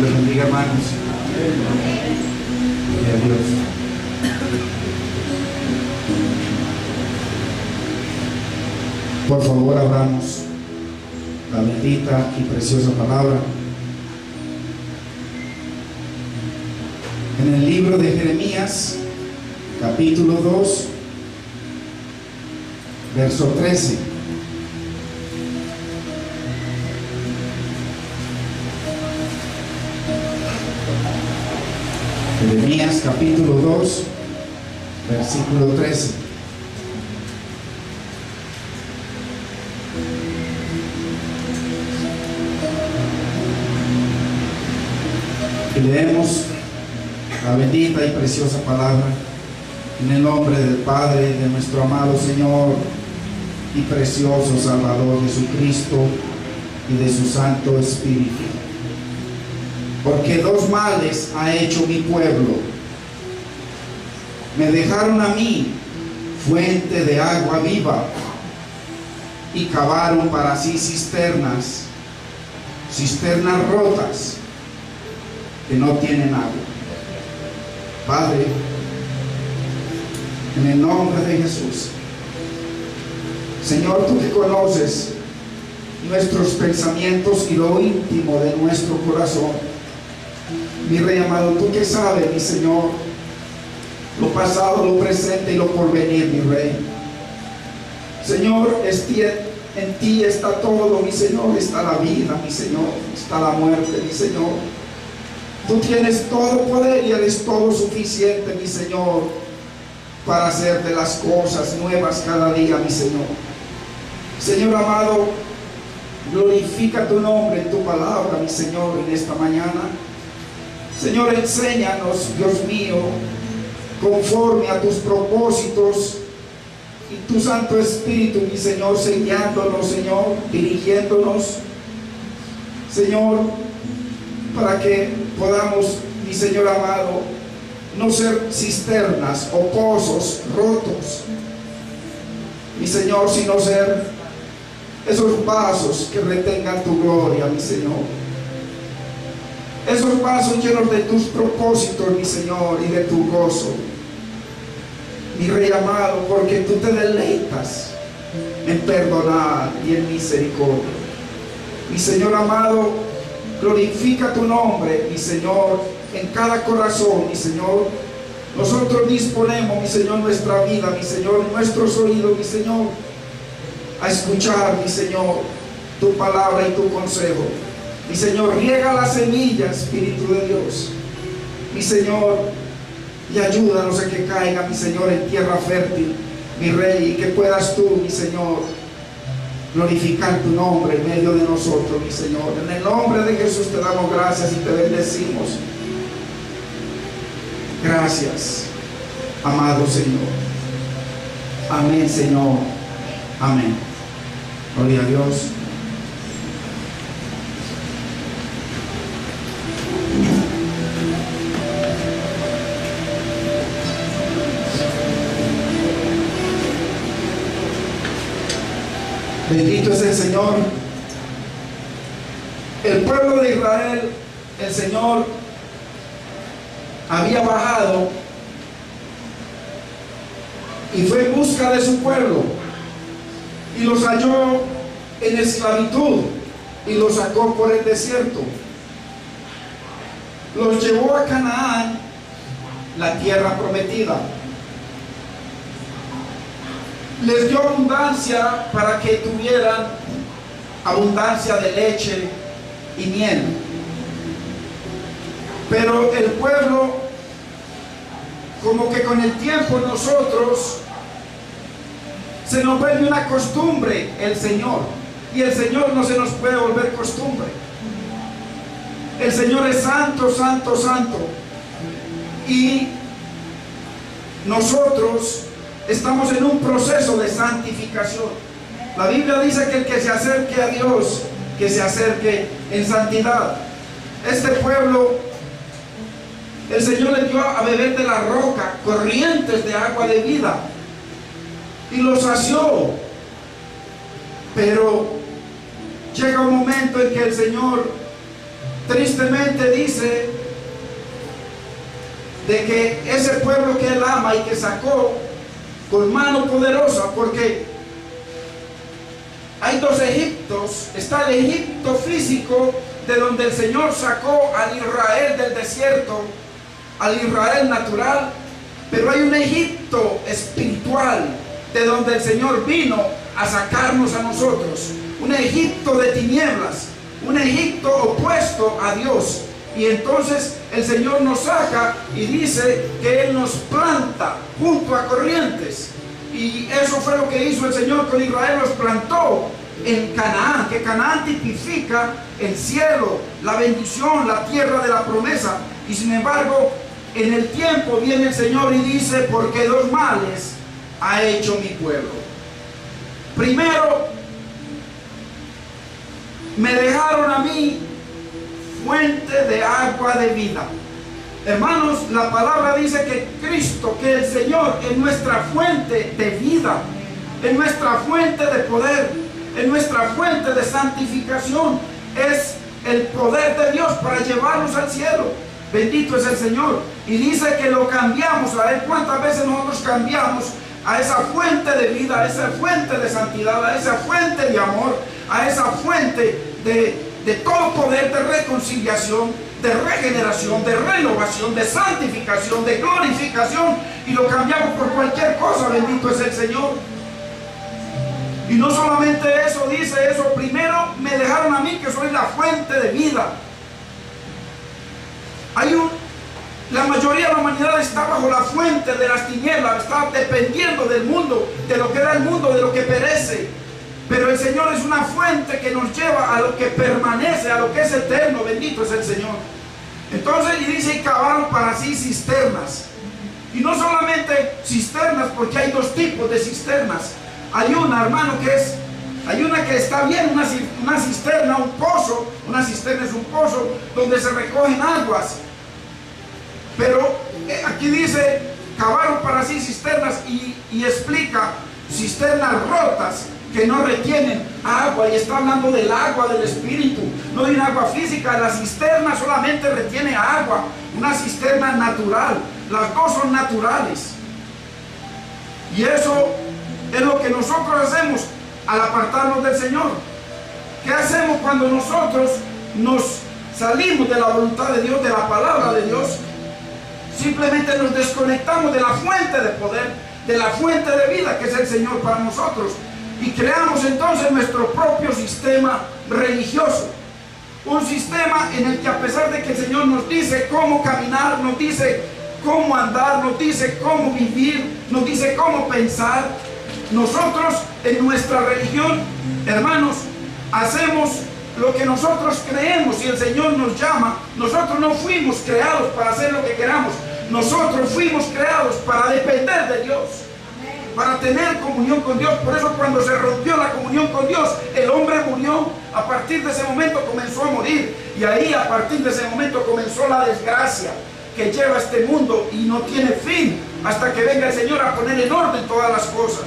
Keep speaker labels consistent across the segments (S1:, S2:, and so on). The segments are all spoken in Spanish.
S1: Dios les bendiga, hermanos. Gloria a Dios. Por favor, abramos la bendita y preciosa palabra en el libro de Jeremías, capítulo 2, verso 13. Jeremías capítulo 2, versículo 13. Y leemos la bendita y preciosa palabra en el nombre del Padre, de nuestro amado Señor y precioso Salvador Jesucristo y de su Santo Espíritu. Porque dos males ha hecho mi pueblo. Me dejaron a mí fuente de agua viva y cavaron para sí cisternas rotas que no tienen agua. Padre, en el nombre de Jesús, Señor, tú que conoces nuestros pensamientos y lo íntimo de nuestro corazón, mi Rey amado, tú que sabes, mi Señor, lo pasado, lo presente y lo porvenir, mi Rey. Señor, en ti está todo, mi Señor. Está la vida, mi Señor. Está la muerte, mi Señor. Tú tienes todo poder y eres todo suficiente, mi Señor, para hacer de las cosas nuevas cada día, mi Señor. Señor amado, glorifica tu nombre en tu palabra, mi Señor, en esta mañana. Señor, enséñanos, Dios mío, conforme a tus propósitos, y tu Santo Espíritu, mi Señor, sellándonos, Señor, dirigiéndonos, Señor, para que podamos, mi Señor amado, no ser cisternas o pozos rotos, mi Señor, sino ser esos vasos que retengan tu gloria, mi Señor. Esos vasos llenos de tus propósitos, mi Señor, y de tu gozo, mi Rey amado, porque tú te deleitas en perdonar y en misericordia. Mi Señor amado, glorifica tu nombre, mi Señor, en cada corazón, mi Señor. Nosotros disponemos, mi Señor, nuestra vida, mi Señor, nuestros oídos, mi Señor, a escuchar, mi Señor, tu palabra y tu consejo. Mi Señor, riega la semilla, Espíritu de Dios, mi Señor, y ayúdanos a que caiga, mi Señor, en tierra fértil, mi Rey, y que puedas tú, mi Señor, glorificar tu nombre en medio de nosotros, mi Señor. En el nombre de Jesús te damos gracias y te bendecimos. Gracias, amado Señor. Amén, Señor. Amén. Gloria a Dios. Bendito es el Señor. El pueblo de Israel, el Señor había bajado y fue en busca de su pueblo y los halló en esclavitud y los sacó por el desierto. Los llevó a Canaán, la tierra prometida. Les dio abundancia para que tuvieran abundancia de leche y miel. Pero el pueblo, como que con el tiempo nosotros, se nos vuelve una costumbre el Señor. Y el Señor no se nos puede volver costumbre. El Señor es santo, santo, santo. Y nosotros estamos en un proceso de santificación. La Biblia dice que el que se acerque a Dios, que se acerque en santidad. Este pueblo, el Señor le dio a beber de la roca corrientes de agua de vida y los sació. Pero llega un momento en que el Señor tristemente dice de que ese pueblo que él ama y que sacó con mano poderosa, porque hay dos Egiptos. Está el Egipto físico, de donde el Señor sacó al Israel del desierto, al Israel natural, pero hay un Egipto espiritual, de donde el Señor vino a sacarnos a nosotros, un Egipto de tinieblas, un Egipto opuesto a Dios. Y entonces el Señor nos saca y dice que Él nos planta junto a corrientes. Y eso fue lo que hizo el Señor con Israel, los plantó en Canaán, que Canaán tipifica el cielo, la bendición, la tierra de la promesa. Y sin embargo, en el tiempo viene el Señor y dice: porque dos males ha hecho mi pueblo. Primero, me dejaron a mí fuente de agua de vida. Hermanos, la palabra dice que Cristo, que el Señor es nuestra fuente de vida, es nuestra fuente de poder, es nuestra fuente de santificación, es el poder de Dios para llevarnos al cielo. Bendito es el Señor. Y dice que lo cambiamos. A ver cuántas veces nosotros cambiamos a esa fuente de vida, a esa fuente de santidad, a esa fuente de amor, a esa fuente de todo poder, de reconciliación, de regeneración, de renovación, de santificación, de glorificación, y lo cambiamos por cualquier cosa. Bendito es el Señor. Y no solamente eso, dice eso: primero me dejaron a mí, que soy la fuente de vida. La mayoría de la humanidad está bajo la fuente de las tinieblas, está dependiendo del mundo, de lo que da el mundo, de lo que perece. Pero el Señor es una fuente que nos lleva a lo que permanece, a lo que es eterno. Bendito es el Señor. Entonces, y dice: y cavaron para sí cisternas. Y no solamente cisternas, porque hay dos tipos de cisternas. Hay una, hermano, hay una que está bien, una cisterna, un pozo. Una cisterna es un pozo donde se recogen aguas. Pero aquí dice: cavaron para sí cisternas, y explica cisternas rotas que no retienen agua, y está hablando del agua del Espíritu, no de un agua física. La cisterna solamente retiene agua, una cisterna natural. Las dos son naturales. Y eso es lo que nosotros hacemos al apartarnos del Señor. ¿Qué hacemos cuando nosotros nos salimos de la voluntad de Dios, de la palabra de Dios? Simplemente nos desconectamos de la fuente de poder, de la fuente de vida que es el Señor para nosotros, y creamos entonces nuestro propio sistema religioso. Un sistema en el que, a pesar de que el Señor nos dice cómo caminar, nos dice cómo andar, nos dice cómo vivir, nos dice cómo pensar, nosotros en nuestra religión, hermanos, hacemos lo que nosotros creemos. Y el Señor nos llama. Nosotros no fuimos creados para hacer lo que queramos. Nosotros fuimos creados para depender de Dios, para tener comunión con Dios. Por eso, cuando se rompió la comunión con Dios, el hombre murió. A partir de ese momento comenzó a morir. Y ahí, a partir de ese momento, comenzó la desgracia que lleva este mundo y no tiene fin hasta que venga el Señor a poner en orden todas las cosas.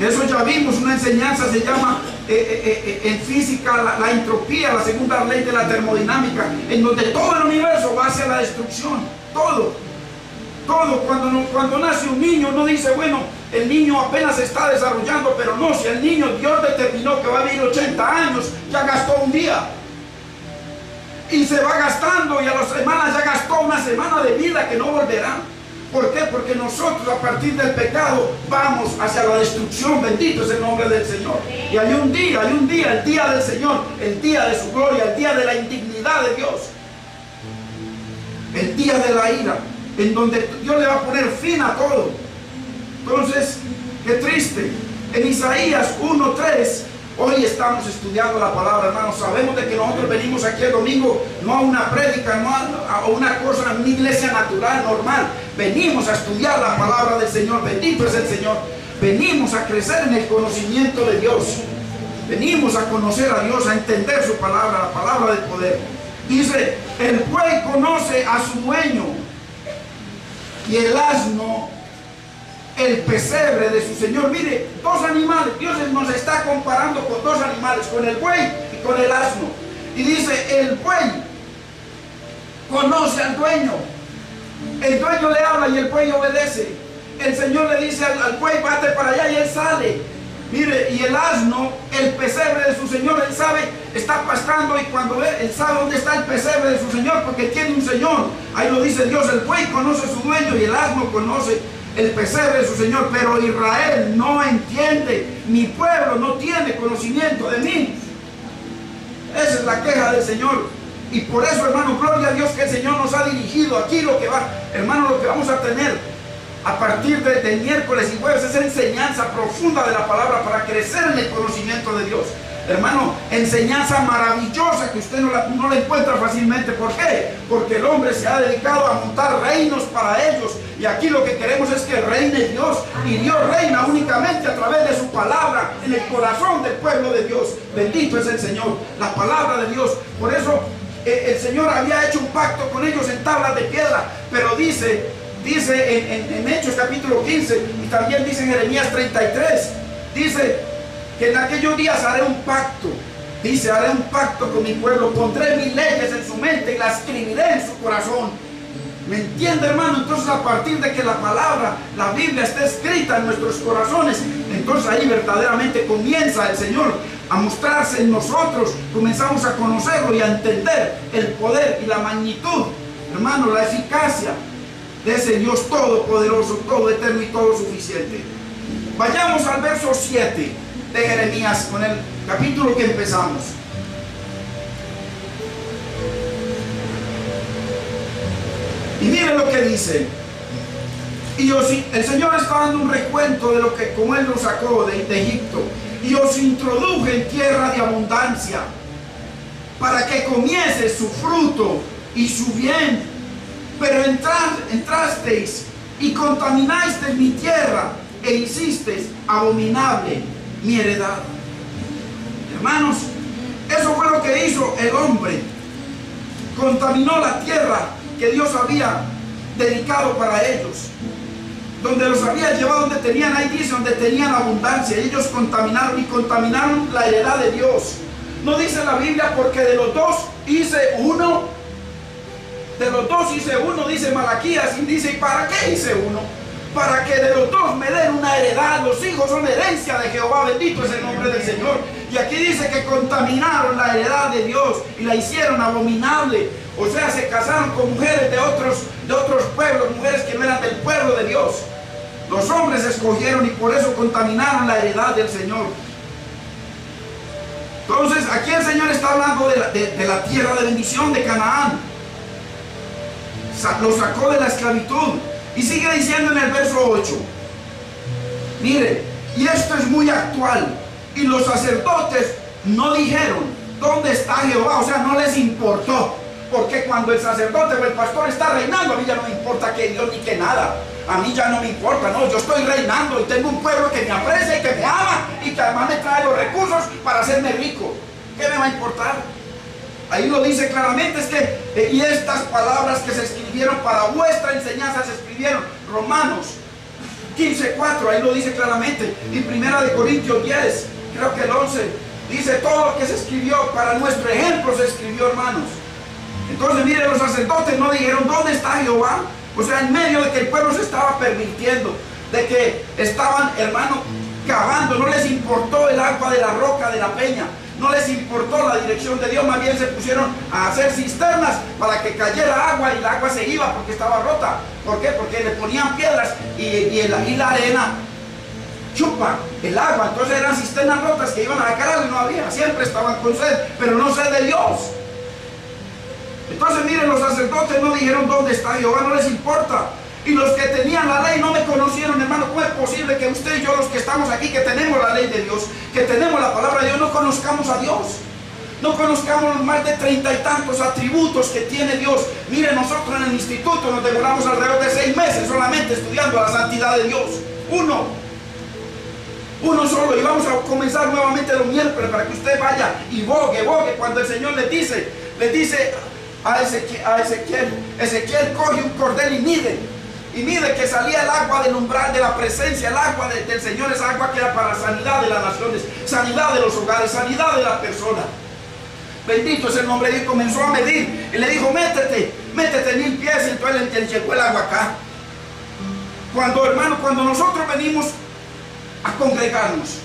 S1: Eso ya vimos. Una enseñanza se llama en física la entropía, la segunda ley de la termodinámica, en donde todo el universo va hacia la destrucción. Todo. Cuando nace un niño, uno dice: bueno, el niño apenas se está desarrollando. Pero no, si el niño, Dios determinó que va a vivir 80 años, ya gastó un día. Y se va gastando, y a las semanas ya gastó una semana de vida que no volverá. ¿Por qué? Porque nosotros, a partir del pecado, vamos hacia la destrucción. Bendito es el nombre del Señor. Y hay un día, el día del Señor, el día de su gloria, el día de la indignidad de Dios, el día de la ira, en donde Dios le va a poner fin a todo. Entonces, qué triste. En Isaías 1:3, hoy estamos estudiando la palabra, hermanos. Sabemos de que nosotros venimos aquí el domingo no a una prédica, no a una cosa, a una iglesia natural, normal. Venimos a estudiar la palabra del Señor. Bendito es el Señor. Venimos a crecer en el conocimiento de Dios. Venimos a conocer a Dios, a entender su palabra, la palabra del poder. Dice: el buey conoce a su dueño, y el asno el pesebre de su señor. Mire, dos animales. Dios nos está comparando con dos animales, con el buey y con el asno. Y dice, el buey conoce al dueño. El dueño le habla y el buey obedece. El Señor le dice al buey, vete para allá, y él sale. Mire, y el asno, el pesebre de su señor, él sabe, está pastando, y cuando ve, él sabe dónde está el pesebre de su señor, porque tiene un señor. Ahí lo dice Dios, el buey conoce a su dueño y el asno conoce el pesebre de su señor. Pero Israel no entiende, mi pueblo no tiene conocimiento de mí. Esa es la queja del Señor. Y por eso, hermano, gloria a Dios que el Señor nos ha dirigido aquí. Lo que va, hermano, lo que vamos a tener a partir de miércoles y jueves es enseñanza profunda de la palabra para crecer en el conocimiento de Dios. Hermano, enseñanza maravillosa que usted no la encuentra fácilmente. ¿Por qué? Porque el hombre se ha dedicado a montar reinos para ellos. Y aquí lo que queremos es que reine Dios. Y Dios reina únicamente a través de su palabra en el corazón del pueblo de Dios. Bendito es el Señor, la palabra de Dios. Por eso el Señor había hecho un pacto con ellos en tablas de piedra. Pero dice en Hechos capítulo 15, y también dice en Jeremías 33, dice que en aquellos días haré un pacto. Dice, haré un pacto con mi pueblo, pondré mis leyes en su mente y las escribiré en su corazón. ¿Me entiende, hermano? Entonces, a partir de que la palabra, la Biblia, esté escrita en nuestros corazones, entonces ahí verdaderamente comienza el Señor a mostrarse en nosotros. Comenzamos a conocerlo y a entender el poder y la magnitud, hermano, la eficacia de ese Dios todopoderoso, todo eterno y todo suficiente. Vayamos al verso 7 de Jeremías, con el capítulo que empezamos. Y miren lo que dice. Y el Señor está dando un recuento de lo que, como Él nos sacó de Egipto. Y os introduje en tierra de abundancia, para que comiese su fruto y su bien. Pero entrasteis y contaminasteis mi tierra, e hicisteis abominable mi heredad. Hermanos, eso fue lo que hizo el hombre. Contaminó la tierra que Dios había dedicado para ellos, donde los había llevado, donde tenían, ahí dice, donde tenían abundancia. Ellos contaminaron y contaminaron la heredad de Dios. No dice la Biblia, porque de los dos hice uno. De los dos hice uno, dice Malaquías, y dice, ¿y para qué hice uno? Para que de los dos me den una heredad. Los hijos son herencia de Jehová, bendito es el nombre del Señor. Y aquí dice que contaminaron la heredad de Dios y la hicieron abominable. O sea, se casaron con mujeres de otros pueblos, mujeres que no eran del pueblo de Dios. Los hombres escogieron y por eso contaminaron la heredad del Señor. Entonces, aquí el Señor está hablando de la tierra de bendición de Canaán. Lo sacó de la esclavitud. Y sigue diciendo en el verso 8, mire, y esto es muy actual. Y los sacerdotes no dijeron, ¿dónde está Jehová? O sea, no les importó. Porque cuando el sacerdote o el pastor está reinando, a mí ya no me importa que Dios ni que nada. A mí ya no me importa, no, yo estoy reinando y tengo un pueblo que me aprecia y que me ama y que además me trae los recursos para hacerme rico. ¿Qué me va a importar? Ahí lo dice claramente, es que y estas palabras que se escribieron para vuestra enseñanza se escribieron. Romanos 15:4, ahí lo dice claramente. Y 1 Corintios 10, creo que el 11, dice todo lo que se escribió para nuestro ejemplo se escribió, hermanos. Entonces, miren, los sacerdotes no dijeron, ¿dónde está Jehová? O sea, en medio de que el pueblo se estaba pervirtiendo, de que estaban, hermano, cavando, no les importó el agua de la roca, de la peña. No les importó la dirección de Dios, más bien se pusieron a hacer cisternas para que cayera agua y el agua se iba porque estaba rota. ¿Por qué? Porque le ponían piedras y la arena chupa el agua. Entonces eran cisternas rotas que iban a sacar agua y no había. Siempre estaban con sed, pero no sed de Dios. Entonces miren, los sacerdotes no dijeron dónde está Jehová, no les importa. Y los que tenían la ley no me conocieron, hermano. ¿Cómo es posible que usted y yo, los que estamos aquí, que tenemos la ley de Dios, que tenemos la palabra de Dios, no conozcamos a Dios? No conozcamos los más de 30 y tantos atributos que tiene Dios. Mire, nosotros en el instituto nos demoramos alrededor de 6 meses solamente estudiando la santidad de Dios. Uno solo. Y vamos a comenzar nuevamente los miércoles para que usted vaya y bogue. Cuando el Señor le dice a Ezequiel, coge un cordel y mide que salía el agua del umbral de la presencia, el agua del Señor, esa agua que era para sanidad de las naciones, sanidad de los hogares, sanidad de la persona. Bendito es el nombre de Dios. Comenzó a medir y le dijo, métete 1000 pies. Y entonces le llegó el agua acá. Cuando, hermano, cuando nosotros venimos a congregarnos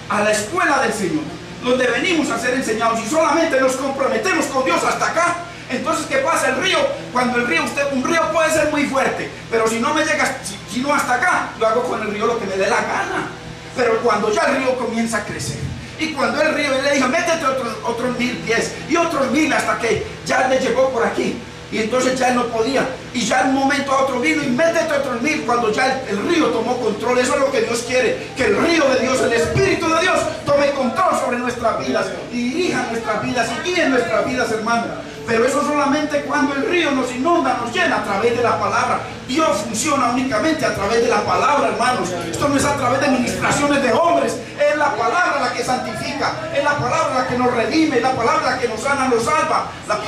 S1: a la escuela del Señor, donde venimos a ser enseñados y solamente nos comprometemos con Dios hasta acá, entonces ¿qué pasa? El río, cuando el río, un río puede ser muy fuerte, pero si no me llega, si no hasta acá, yo hago con el río lo que me dé la gana. Pero cuando ya el río comienza a crecer, y cuando el río, le dijo, métete otros 1000 pies y otros 1000 hasta que ya le llegó por aquí. Y entonces ya él no podía, y ya en un momento a otro vino y métete otros 1000 cuando ya el río tomó control. Eso es lo que Dios quiere, que el río de Dios, el Espíritu de Dios tome control sobre nuestras vidas y dirija nuestras vidas y guíe nuestras vidas, hermano. Pero eso solamente cuando el río nos inunda, nos llena a través de la palabra. Dios funciona únicamente a través de la palabra, hermanos. Esto no es a través de ministraciones de hombres. Es la palabra la que santifica, es la palabra la que nos redime, es la palabra la que nos sana, nos salva. La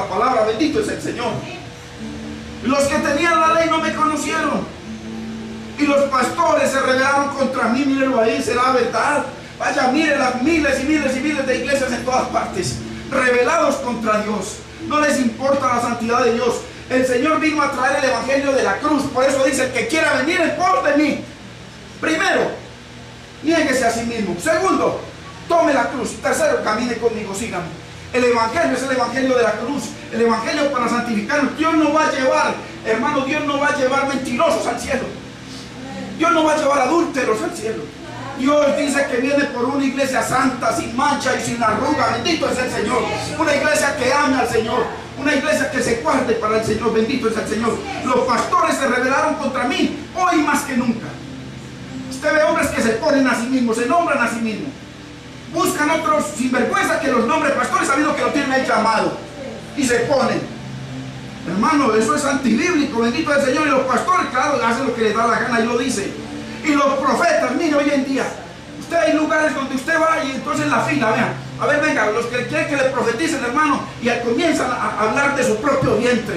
S1: palabra, bendito es el Señor. Los que tenían la ley no me conocieron, y los pastores se rebelaron contra mí. Mírenlo ahí, será verdad. Vaya, miren las miles y miles y miles de iglesias en todas partes, rebelados contra Dios. No les importa la santidad de Dios. El Señor vino a traer el evangelio de la cruz. Por eso dice, el que quiera venir en pos de mí, primero, niéguese a sí mismo. Segundo, tome la cruz. Tercero, camine conmigo, síganme. El evangelio es el evangelio de la cruz. El evangelio para santificarnos. Dios no va a llevar, hermano, Dios no va a llevar mentirosos al cielo. Dios no va a llevar adúlteros al cielo. Dios dice que viene por una iglesia santa, sin mancha y sin arruga. Bendito es el Señor. Una iglesia que ame al Señor, una iglesia que se guarde para el Señor. Bendito es el Señor. Los pastores se rebelaron contra mí, hoy más que nunca. Usted ve hombres que se ponen a sí mismos, se nombran a sí mismos, buscan otros sinvergüenza que los nombres pastores, sabiendo que lo tienen el llamado, y se ponen. Hermano, eso es antibíblico. Bendito es el Señor. Y los pastores, claro, hacen lo que les da la gana y lo dicen. Y los profetas, mire, hoy en día, usted hay lugares donde usted va y entonces en la fila, vean, a ver, venga, los que quieren que le profeticen, hermano, y comienzan a hablar de su propio vientre.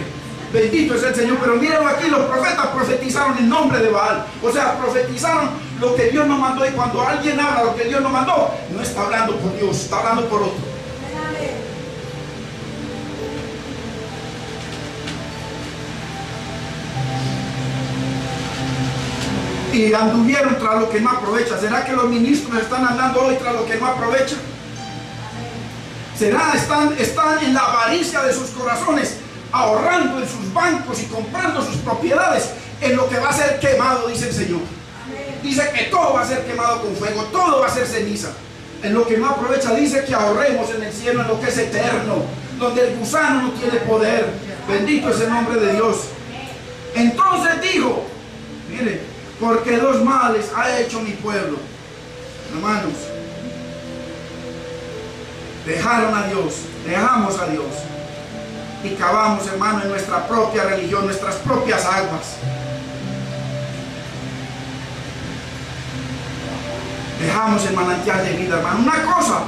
S1: Bendito es el Señor. Pero mírenlo aquí, los profetas profetizaron en nombre de Baal. O sea, profetizaron lo que Dios no mandó. Y cuando alguien habla lo que Dios no mandó, no está hablando por Dios, está hablando por otro. Y anduvieron tras lo que no aprovecha. ¿Será que los ministros están andando hoy tras lo que no aprovecha? ¿Será están en la avaricia de sus corazones, ahorrando en sus bancos y comprando sus propiedades en lo que va a ser quemado? Dice el Señor. Dice que todo va a ser quemado con fuego, todo va a ser ceniza. En lo que no aprovecha dice que ahorremos en el cielo, en lo que es eterno, donde el gusano no tiene poder. Bendito es el nombre de Dios. Entonces dijo, mire, porque dos males ha hecho mi pueblo. Hermanos, dejaron a Dios, dejamos a Dios y cavamos, hermano, en nuestra propia religión, nuestras propias aguas. Dejamos el manantial de vida, hermano. Una cosa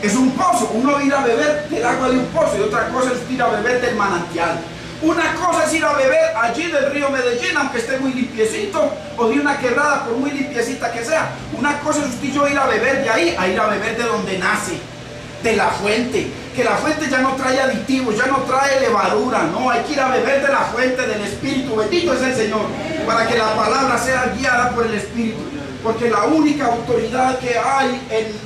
S1: es un pozo, uno ir a beber del agua de un pozo, y otra cosa es ir a beber del manantial. Una cosa es ir a beber allí del río Medellín, aunque esté muy limpiecito, o de una quebrada, por muy limpiecita que sea. Una cosa es usted y yo ir a beber de ahí, a ir a beber de donde nace, de la fuente. Que la fuente ya no trae aditivos, ya no trae levadura, no, hay que ir a beber de la fuente del Espíritu. Bendito es el Señor, para que la palabra sea guiada por el Espíritu. Porque la única autoridad que hay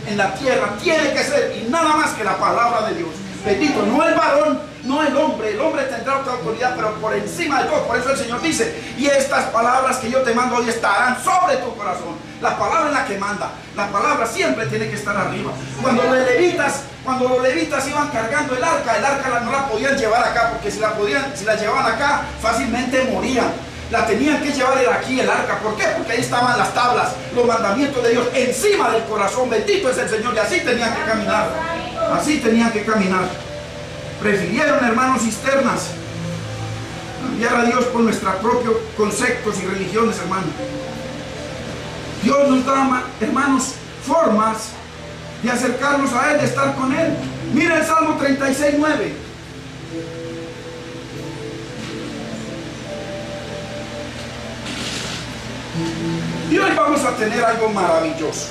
S1: en la tierra tiene que ser, y nada más, que la palabra de Dios. Bendito, no el varón, no el hombre tendrá otra autoridad, pero por encima de todo. Por eso el Señor dice, y estas palabras que yo te mando hoy estarán sobre tu corazón. La palabra es la que manda, la palabra siempre tiene que estar arriba. Cuando los levitas iban cargando el arca no la podían llevar acá, porque si la llevaban acá, fácilmente morían. La tenían que llevar aquí el arca. ¿Por qué? Porque ahí estaban las tablas, los mandamientos de Dios encima del corazón. Bendito es el Señor. Y así tenían que caminar. Así tenían que caminar. Prefirieron, hermanos, cisternas, cambiar a Dios por nuestros propios conceptos y religiones, hermanos. Dios nos da, hermanos, formas de acercarnos a Él, de estar con Él. Mira el Salmo 36:9. Y hoy vamos a tener algo maravilloso,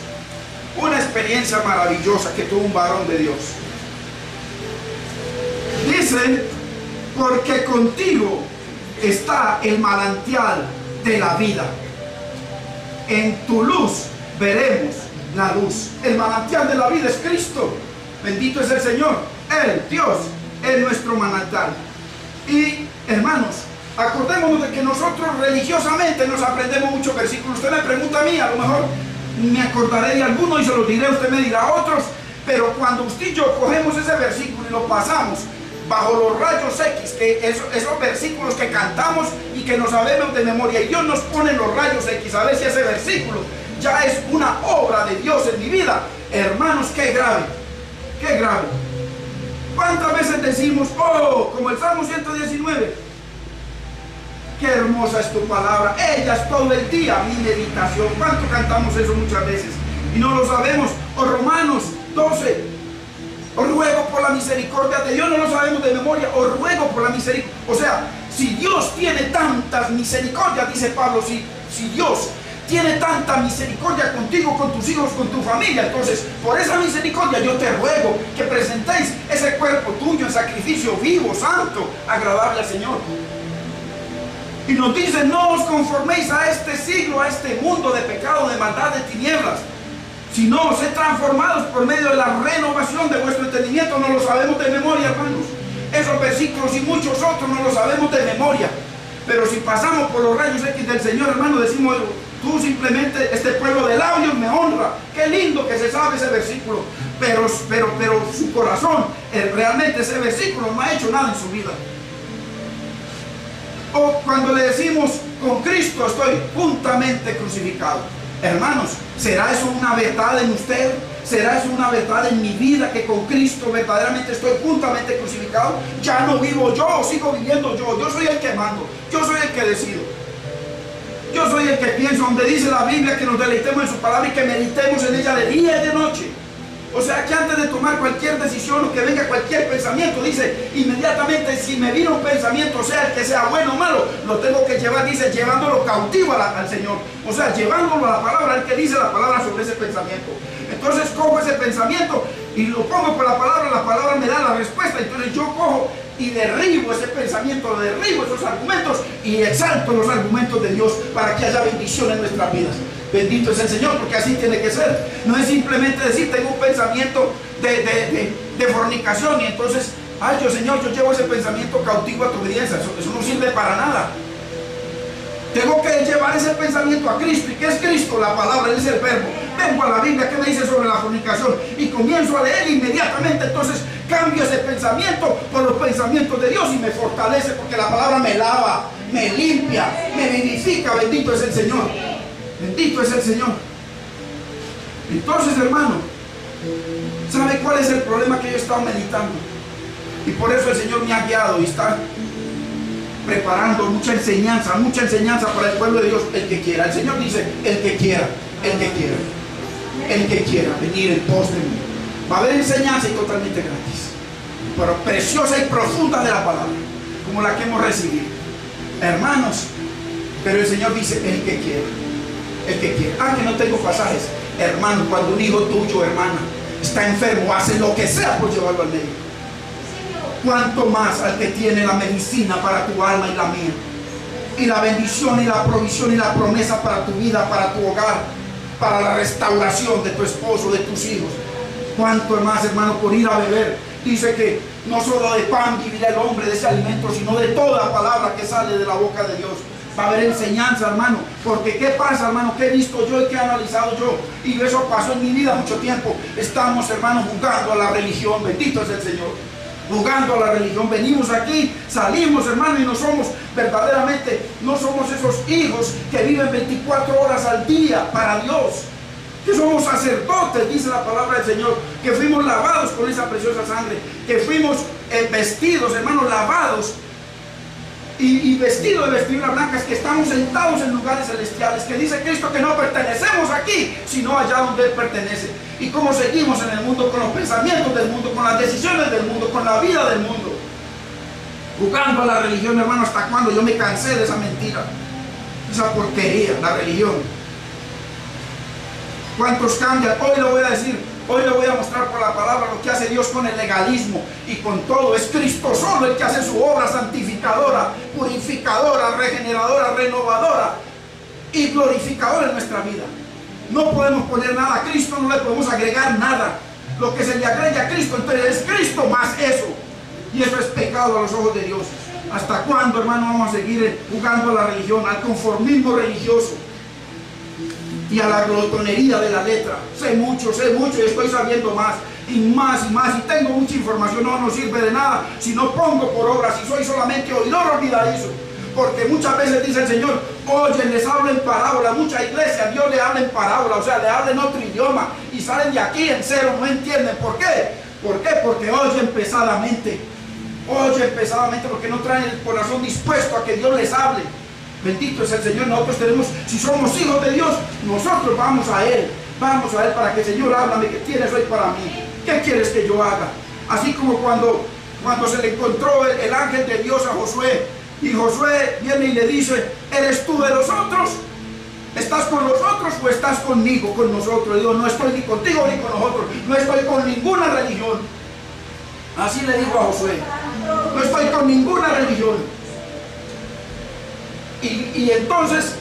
S1: una experiencia maravillosa que tuvo un varón de Dios. Dice, porque contigo está el manantial de la vida. En tu luz veremos la luz. El manantial de la vida es Cristo. Bendito es el Señor. Él, Dios, es nuestro manantial. Y hermanos, acordémonos de que nosotros religiosamente nos aprendemos muchos versículos. Usted me pregunta a mí, a lo mejor me acordaré de algunos y se los diré, usted me dirá otros. Pero cuando usted y yo cogemos ese versículo y lo pasamos bajo los rayos X, que esos versículos que cantamos y que nos sabemos de memoria, y Dios nos pone los rayos X a ver si ese versículo ya es una obra de Dios en mi vida, hermanos, qué grave, qué grave. ¿Cuántas veces decimos, oh, como el Salmo 119, qué hermosa es tu palabra, ella es todo el día mi meditación? ¿Cuánto cantamos eso muchas veces y no lo sabemos? O Romanos 12, os ruego por la misericordia de Dios, no lo sabemos de memoria, os ruego por la misericordia. O sea, si Dios tiene tantas misericordias, dice Pablo, si Dios tiene tanta misericordia contigo, con tus hijos, con tu familia, entonces por esa misericordia yo te ruego que presentéis ese cuerpo tuyo en sacrificio vivo, santo, agradable al Señor. Y nos dice, no os conforméis a este siglo, a este mundo de pecado, de maldad, de tinieblas, sino sed transformados por medio de la renovación de vuestro entendimiento. No lo sabemos de memoria, hermanos. Esos versículos y muchos otros no los sabemos de memoria. Pero si pasamos por los rayos X del Señor, hermano, decimos, tú simplemente, este pueblo de labios me honra. Qué lindo que se sabe ese versículo. Pero su corazón, realmente ese versículo no ha hecho nada en su vida. O cuando le decimos, con Cristo estoy juntamente crucificado. Hermanos, ¿será eso una verdad en usted? ¿Será eso una verdad en mi vida, que con Cristo verdaderamente estoy juntamente crucificado? Ya no vivo yo, sigo viviendo yo. Yo soy el que mando, yo soy el que decido. Yo soy el que pienso, donde dice la Biblia que nos deleitemos en su palabra y que meditemos en ella de día y de noche. O sea que antes de tomar cualquier decisión o que venga cualquier pensamiento, dice, inmediatamente, si me viene un pensamiento, sea el que sea bueno o malo, lo tengo que llevar, dice, llevándolo cautivo al Señor. O sea, llevándolo a la palabra, el que dice la palabra sobre ese pensamiento. Entonces cojo ese pensamiento y lo pongo por la palabra me da la respuesta. Entonces yo cojo y derribo ese pensamiento, derribo esos argumentos y exalto los argumentos de Dios para que haya bendición en nuestras vidas. Bendito es el Señor, porque así tiene que ser. No es simplemente decir, tengo un pensamiento de fornicación y entonces, ay, Señor, yo llevo ese pensamiento cautivo a tu obediencia. Eso no sirve para nada. Tengo que llevar ese pensamiento a Cristo. ¿Y qué es Cristo? La palabra, Él es el verbo. Vengo a la Biblia, ¿qué me dice sobre la fornicación? Y comienzo a leer inmediatamente. Entonces cambio ese pensamiento por los pensamientos de Dios y me fortalece, porque la palabra me lava, me limpia, me vivifica. Bendito es el Señor. Bendito es el Señor. Entonces, hermano, ¿sabe cuál es el problema que yo he estado meditando? Y por eso el Señor me ha guiado y está preparando mucha enseñanza para el pueblo de Dios. El que quiera, el Señor dice, el que quiera, el que quiera venir en pos de mí. Va a haber enseñanza y totalmente gratis, pero preciosa y profunda de la palabra, como la que hemos recibido, hermanos. Pero el Señor dice, el que quiera, el que quiera. Ah, que no tengo pasajes. Hermano, cuando un hijo tuyo, hermana, está enfermo, hace lo que sea por llevarlo al médico. Cuanto más al que tiene la medicina para tu alma y la mía, y la bendición y la provisión y la promesa para tu vida, para tu hogar, para la restauración de tu esposo, de tus hijos. Cuanto más, hermano, por ir a beber. Dice que no solo de pan vivirá el hombre, de ese alimento, sino de toda palabra que sale de la boca de Dios. Va a haber enseñanza, hermano, porque ¿qué pasa, hermano? ¿Qué he visto yo y qué he analizado yo? Y eso pasó en mi vida mucho tiempo. Estamos, hermano, jugando a la religión. Bendito es el Señor. Jugando a la religión. Venimos aquí, salimos, hermano, y no somos verdaderamente, no somos esos hijos que viven 24 horas al día para Dios. Que somos sacerdotes, dice la palabra del Señor, que fuimos lavados con esa preciosa sangre, que fuimos vestidos, hermanos, lavados y vestidos de vestiduras blancas, que estamos sentados en lugares celestiales, que dice Cristo que no pertenecemos aquí, sino allá donde Él pertenece. Y como seguimos en el mundo, con los pensamientos del mundo, con las decisiones del mundo, con la vida del mundo, jugando a la religión, hermano. ¿Hasta cuándo? Yo me cansé de esa mentira, esa porquería, la religión. ¿Cuántos cambian? Hoy lo voy a decir, Hoy le voy a mostrar por la palabra lo que hace Dios con el legalismo y con todo. Es Cristo solo el que hace su obra santificadora, purificadora, regeneradora, renovadora y glorificadora en nuestra vida. No podemos poner nada a Cristo, no le podemos agregar nada. Lo que se le agrega a Cristo, entonces es Cristo más eso. Y eso es pecado a los ojos de Dios. ¿Hasta cuándo, hermano, vamos a seguir jugando a la religión, al conformismo religioso y a la glotonería de la letra? Sé mucho y estoy sabiendo más y más y más, y tengo mucha información. No sirve de nada si no pongo por obra, si soy solamente oidor olvidadizo. Porque muchas veces dice el Señor: oye, les hablo en parábola. Mucha iglesia, Dios le habla en parábola, o sea, le habla en otro idioma, y salen de aquí en cero, no entienden. ¿Por qué? ¿Por qué? Porque oyen pesadamente. Oyen pesadamente porque no traen el corazón dispuesto a que Dios les hable. Bendito es el Señor. Nosotros tenemos, si somos hijos de Dios, nosotros vamos a Él para que el Señor háblame, ¿qué tienes hoy para mí? ¿Qué quieres que yo haga? Así como cuando se le encontró el ángel de Dios a Josué, y Josué viene y le dice: ¿eres tú de los otros? ¿Estás con nosotros o estás conmigo, con nosotros? Digo, no estoy ni contigo ni con nosotros, no estoy con ninguna religión. Así le digo a Josué: no estoy con ninguna religión. Y entonces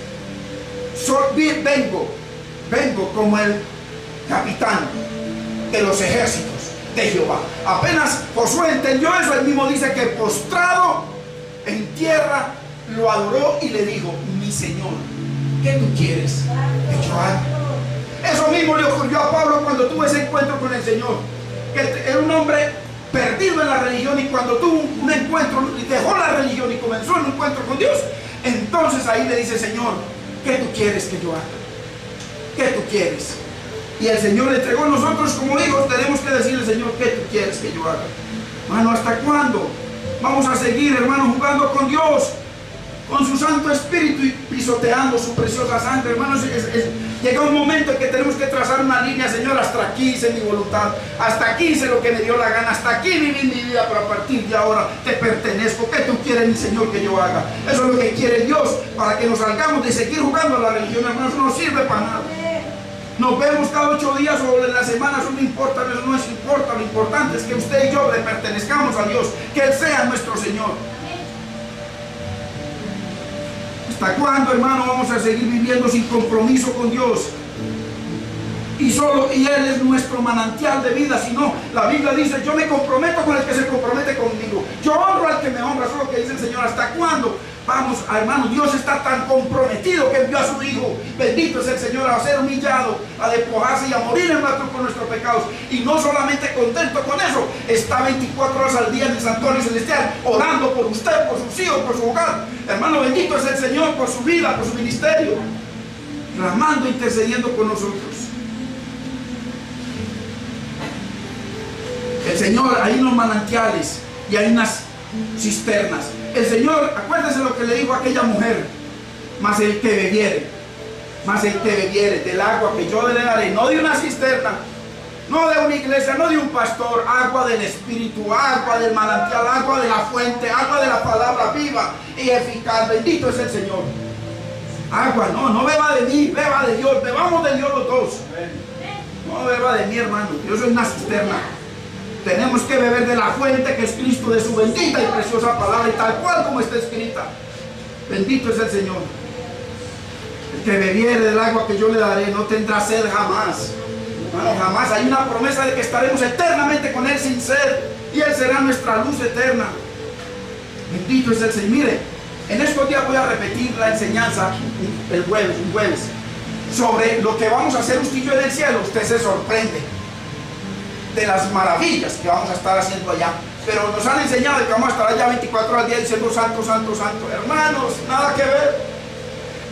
S1: vengo como el capitán de los ejércitos de Jehová. Apenas Josué entendió eso, él mismo dice que postrado en tierra lo adoró y le dijo: mi Señor, ¿qué tú quieres que yo haga? Eso mismo le ocurrió a Pablo cuando tuvo ese encuentro con el Señor, que era un hombre perdido en la religión, y cuando tuvo un encuentro, dejó la religión y comenzó un encuentro con Dios, entonces ahí le dice: Señor, ¿qué tú quieres que yo haga? ¿Qué tú quieres? Y el Señor le entregó. Nosotros como hijos tenemos que decirle: Señor, ¿qué tú quieres que yo haga? Hermano, ¿hasta cuándo vamos a seguir, hermano, jugando con Dios, con su Santo Espíritu, y pisoteando su preciosa sangre? Hermanos, llega un momento en que tenemos que trazar una línea. Señor, hasta aquí hice mi voluntad, hasta aquí hice lo que me dio la gana, hasta aquí viví mi vida, pero a partir de ahora te pertenezco. ¿Qué tú quieres, mi Señor, que yo haga? Eso es lo que quiere Dios, para que nos salgamos de seguir jugando a la religión. Hermanos, no sirve para nada. Nos vemos cada 8 días o en la semana, eso no importa, eso no es importa. Lo importante es que usted y yo le pertenezcamos a Dios, que Él sea nuestro Señor. ¿Hasta cuándo, hermano, vamos a seguir viviendo sin compromiso con Dios? Y Él es nuestro manantial de vida. Si no, la Biblia dice: yo me comprometo con el que se compromete conmigo, yo honro al que me honra. Eso es lo que dice el Señor. ¿Hasta cuándo? Vamos, hermano, Dios está tan comprometido que envió a su Hijo, bendito es el Señor, a ser humillado, a despojarse y a morir en nuestro por nuestros pecados. Y no solamente contento con eso, está 24 horas al día en el santuario celestial, orando por usted, por sus hijos, por su hogar. Hermano, bendito es el Señor por su vida, por su ministerio, clamando, intercediendo por nosotros. El Señor, hay unos manantiales y hay unas cisternas. El Señor, acuérdese lo que le dijo a aquella mujer: mas el que bebiere del agua que yo le daré, no de una cisterna, no de una iglesia, no de un pastor, agua del Espíritu, agua del manantial, agua de la fuente, agua de la palabra viva y eficaz. Bendito es el Señor. Agua, no beba de mí, beba de Dios. Bebamos de Dios los dos. No beba de mí, hermano. Yo soy una cisterna. Tenemos que beber de la fuente que es Cristo, de su bendita y preciosa palabra, y tal cual como está escrita. Bendito es el Señor. El que bebiere del agua que yo le daré no tendrá sed jamás. Hermano, jamás. Hay una promesa de que estaremos eternamente con Él sin sed, y Él será nuestra luz eterna. Bendito es el Señor. Mire, en estos días voy a repetir la enseñanza un jueves, sobre lo que vamos a hacer usted y yo en el cielo. Usted se sorprende de las maravillas que vamos a estar haciendo allá, pero nos han enseñado que vamos a estar allá 24 horas al día diciendo: santo, santo, santo. Hermanos, nada que ver.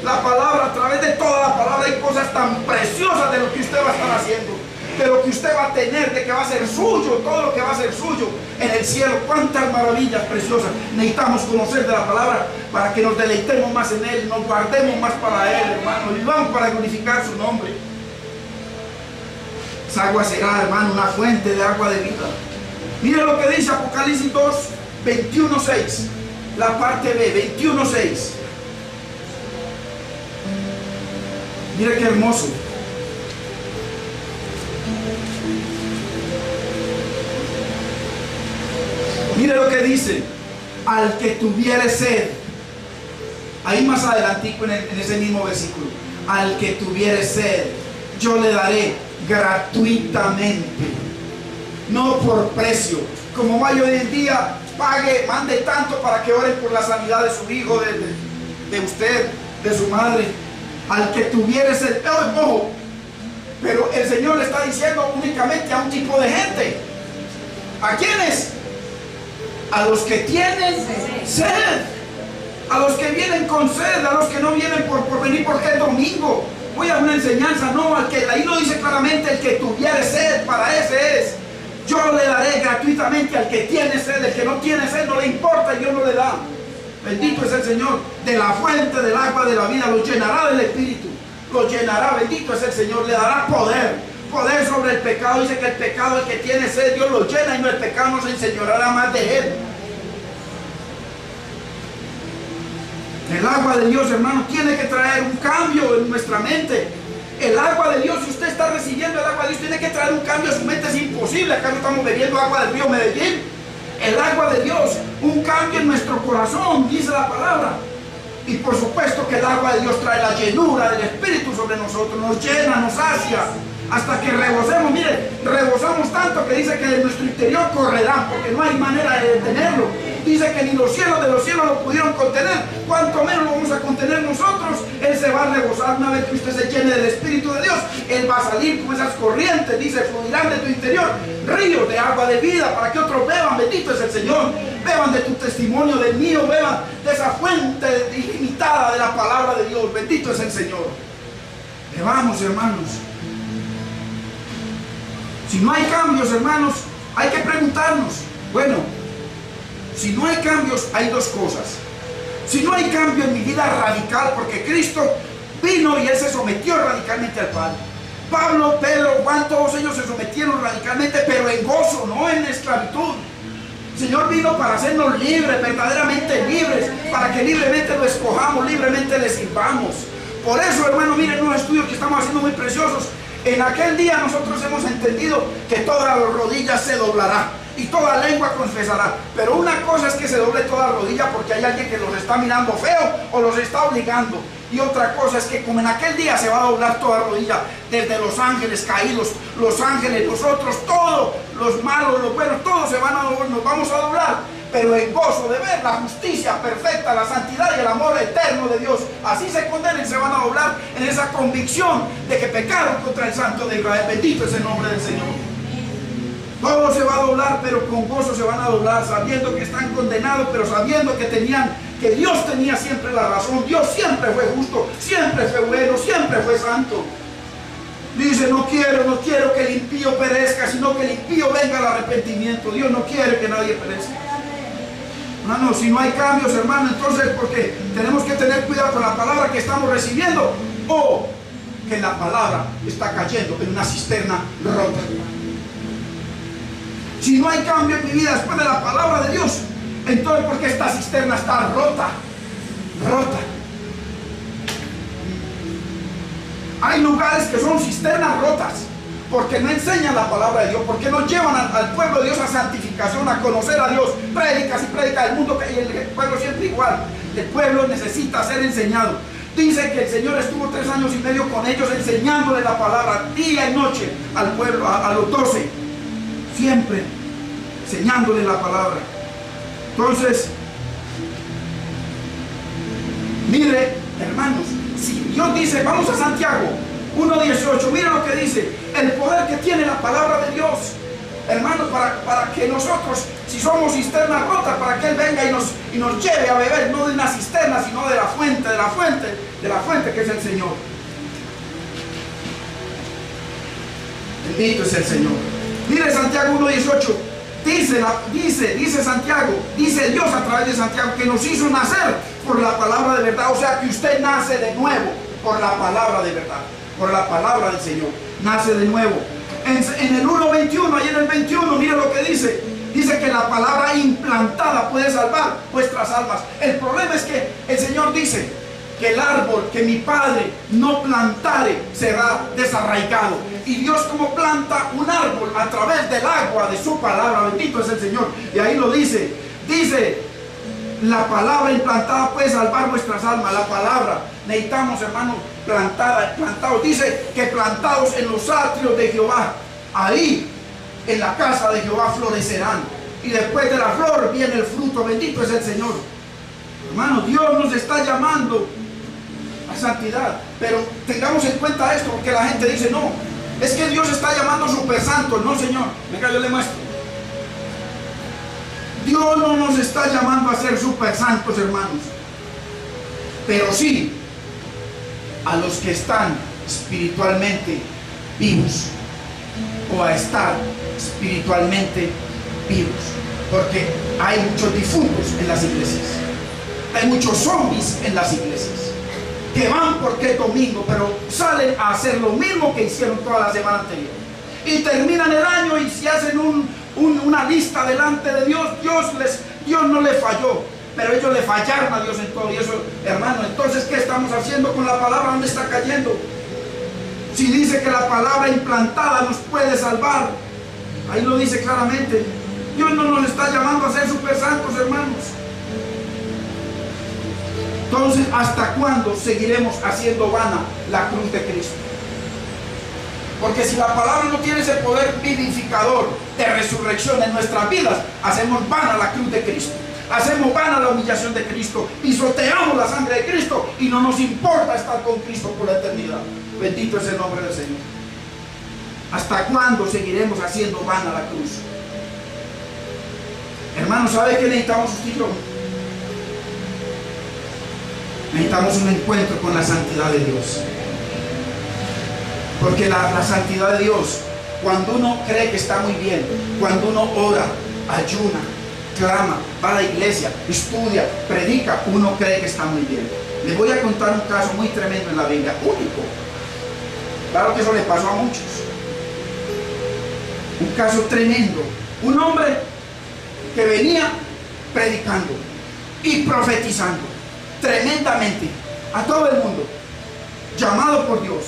S1: La palabra, a través de toda la palabra hay cosas tan preciosas de lo que usted va a estar haciendo, de lo que usted va a tener, de que va a ser suyo, todo lo que va a ser suyo en el cielo. Cuántas maravillas preciosas. Necesitamos conocer de la palabra para que nos deleitemos más en Él, nos guardemos más para Él, hermano, vivamos para glorificar su nombre. Esa agua será, hermano, una fuente de agua de vida. Mire lo que dice Apocalipsis 2, 21:6, la parte B, 21:6. Mire qué hermoso. Mire lo que dice: al que tuviere sed. Ahí más adelantico en ese mismo versículo: al que tuviere sed, yo le daré gratuitamente, no por precio. Como hay hoy en día, pague, mande tanto para que oren por la sanidad de su hijo, de usted, de su madre. Al que tuviere sed, ojo, pero el Señor le está diciendo únicamente a un tipo de gente. ¿A quiénes? A los que tienen sed, a los que vienen con sed, a los que no vienen por venir porque es domingo, voy a una enseñanza. No, al que ahí lo dice claramente: el que tuviere sed, para ese es. Yo le daré gratuitamente al que tiene sed. El que no tiene sed no le importa, Dios no le da. Bendito es el Señor. De la fuente del agua de la vida los llenará del Espíritu, los llenará. Bendito es el Señor. Le dará poder sobre el pecado. Dice que el pecado, el que tiene sed, Dios lo llena, y no, el pecado no se enseñoreará más de él. El agua de Dios, hermano, tiene que traer un cambio en nuestra mente. El agua de Dios, si usted está recibiendo el agua de Dios, tiene que traer un cambio a su mente. Es imposible. ¿Acaso estamos bebiendo agua del río Medellín? El agua de Dios, un cambio en nuestro corazón, dice la palabra. Y por supuesto que el agua de Dios trae la llenura del Espíritu sobre nosotros, nos llena, nos sacia, hasta que rebosemos. Mire, rebosamos tanto que dice que de nuestro interior correrán, porque no hay manera de detenerlo. Dice que ni los cielos de los cielos lo pudieron contener, cuanto menos lo vamos a contener nosotros. Él se va a rebosar. Una vez que usted se llene del Espíritu de Dios, Él va a salir como esas corrientes. Dice: fluirán de tu interior ríos de agua de vida, para que otros beban. Bendito es el Señor. Beban de tu testimonio, del mío, beban de esa fuente ilimitada de la palabra de Dios. Bendito es el Señor. Bebamos, hermanos. Si no hay cambios, hermanos, hay que preguntarnos: bueno, si no hay cambios, hay dos cosas. Si no hay cambio en mi vida radical, porque Cristo vino y Él se sometió radicalmente al Padre. Pablo, Pedro, Juan, todos ellos se sometieron radicalmente, pero en gozo, no en esclavitud. El Señor vino para hacernos libres, verdaderamente libres, para que libremente lo escojamos, libremente le sirvamos. Por eso, hermano, miren unos estudios que estamos haciendo muy preciosos. En aquel día nosotros hemos entendido que toda rodilla se doblará y toda lengua confesará. Pero una cosa es que se doble toda rodilla porque hay alguien que los está mirando feo o los está obligando. Y otra cosa es que como en aquel día se va a doblar toda rodilla, desde los ángeles caídos, los ángeles, nosotros, todos, los malos, los buenos, todos se van a doblar, nos vamos a doblar, pero en gozo de ver la justicia perfecta, la santidad y el amor eterno de Dios. Así se condenen, se van a doblar en esa convicción de que pecaron contra el Santo de Israel. Bendito es el nombre del Señor. Todo se va a doblar, pero con gozo se van a doblar, sabiendo que están condenados, pero sabiendo que Dios tenía siempre la razón. Dios siempre fue justo, siempre fue bueno, siempre fue santo. Dice: no quiero que el impío perezca, sino que el impío venga al arrepentimiento. Dios no quiere que nadie perezca. Hermano, si no hay cambios, hermano, entonces porque tenemos que tener cuidado con la palabra que estamos recibiendo, o que la palabra está cayendo en una cisterna rota. Si no hay cambio en mi vida después de la palabra de Dios, entonces porque esta cisterna está rota. Hay lugares que son cisternas rotas porque no enseñan la palabra de Dios, porque no llevan al pueblo de Dios a santificación, a conocer a Dios. Prédicas y prédicas del mundo, y el pueblo siempre igual. El pueblo necesita ser enseñado. Dice que el Señor estuvo 3 años y medio con ellos enseñándole la palabra día y noche al pueblo, a los 12, siempre enseñándole la palabra. Entonces, mire, hermanos, si Dios dice, vamos a Santiago 1:18, mire lo que dice: el poder que tiene la palabra de Dios, hermanos, para que nosotros, si somos cisternas rotas, para que Él venga y nos lleve a beber, no de una cisterna, sino de la fuente que es el Señor. Bendito es el Señor. Mire Santiago 1:18. Dice Santiago, dice Dios a través de Santiago, que nos hizo nacer por la palabra de verdad. O sea que usted nace de nuevo por la palabra de verdad, por la palabra del Señor, nace de nuevo. En el 1:21, ahí en el 21, mire lo que dice. Dice que la palabra implantada puede salvar vuestras almas. El problema es que el Señor dice que el árbol que mi padre no plantare será desarraigado. Y Dios como planta un árbol a través del agua de su palabra, bendito es el Señor. Y ahí lo dice, la palabra implantada puede salvar vuestras almas. La palabra, necesitamos, hermanos, plantados. Dice que plantados en los atrios de Jehová, ahí en la casa de Jehová florecerán. Y después de la flor viene el fruto, bendito es el Señor. Hermanos, Dios nos está llamando a santidad, pero tengamos en cuenta esto, porque la gente dice, no, es que Dios está llamando super santos. No, Señor, venga, yo le muestro. Dios no nos está llamando a ser super santos, hermanos, pero sí a los que están espiritualmente vivos, o a estar espiritualmente vivos, porque hay muchos difuntos en las iglesias, hay muchos zombies en las iglesias, que van porque es domingo, pero salen a hacer lo mismo que hicieron toda la semana anterior, y terminan el año y si hacen una lista delante de Dios, Dios no le falló, pero ellos le fallaron a Dios en todo. Y eso, hermano, entonces ¿qué estamos haciendo con la palabra? ¿Dónde está cayendo? Si dice que la palabra implantada nos puede salvar, ahí lo dice claramente. Dios no nos está llamando a ser super santos, hermanos. Entonces, ¿hasta cuándo seguiremos haciendo vana la cruz de Cristo? Porque si la palabra no tiene ese poder vivificador de resurrección en nuestras vidas, hacemos vana la cruz de Cristo, hacemos vana la humillación de Cristo, pisoteamos la sangre de Cristo y no nos importa estar con Cristo por la eternidad. Bendito es el nombre del Señor. ¿Hasta cuándo seguiremos haciendo vana la cruz? Hermanos, ¿sabe qué necesitamos usted y yo? Necesitamos un encuentro con la santidad de Dios. Porque la santidad de Dios, cuando uno cree que está muy bien, cuando uno ora, ayuna, clama, va a la iglesia, estudia, predica, uno cree que está muy bien. Les voy a contar un caso muy tremendo en la Biblia, único. Claro que eso le pasó a muchos. Un caso tremendo. Un hombre que venía predicando y profetizando tremendamente a todo el mundo, llamado por Dios,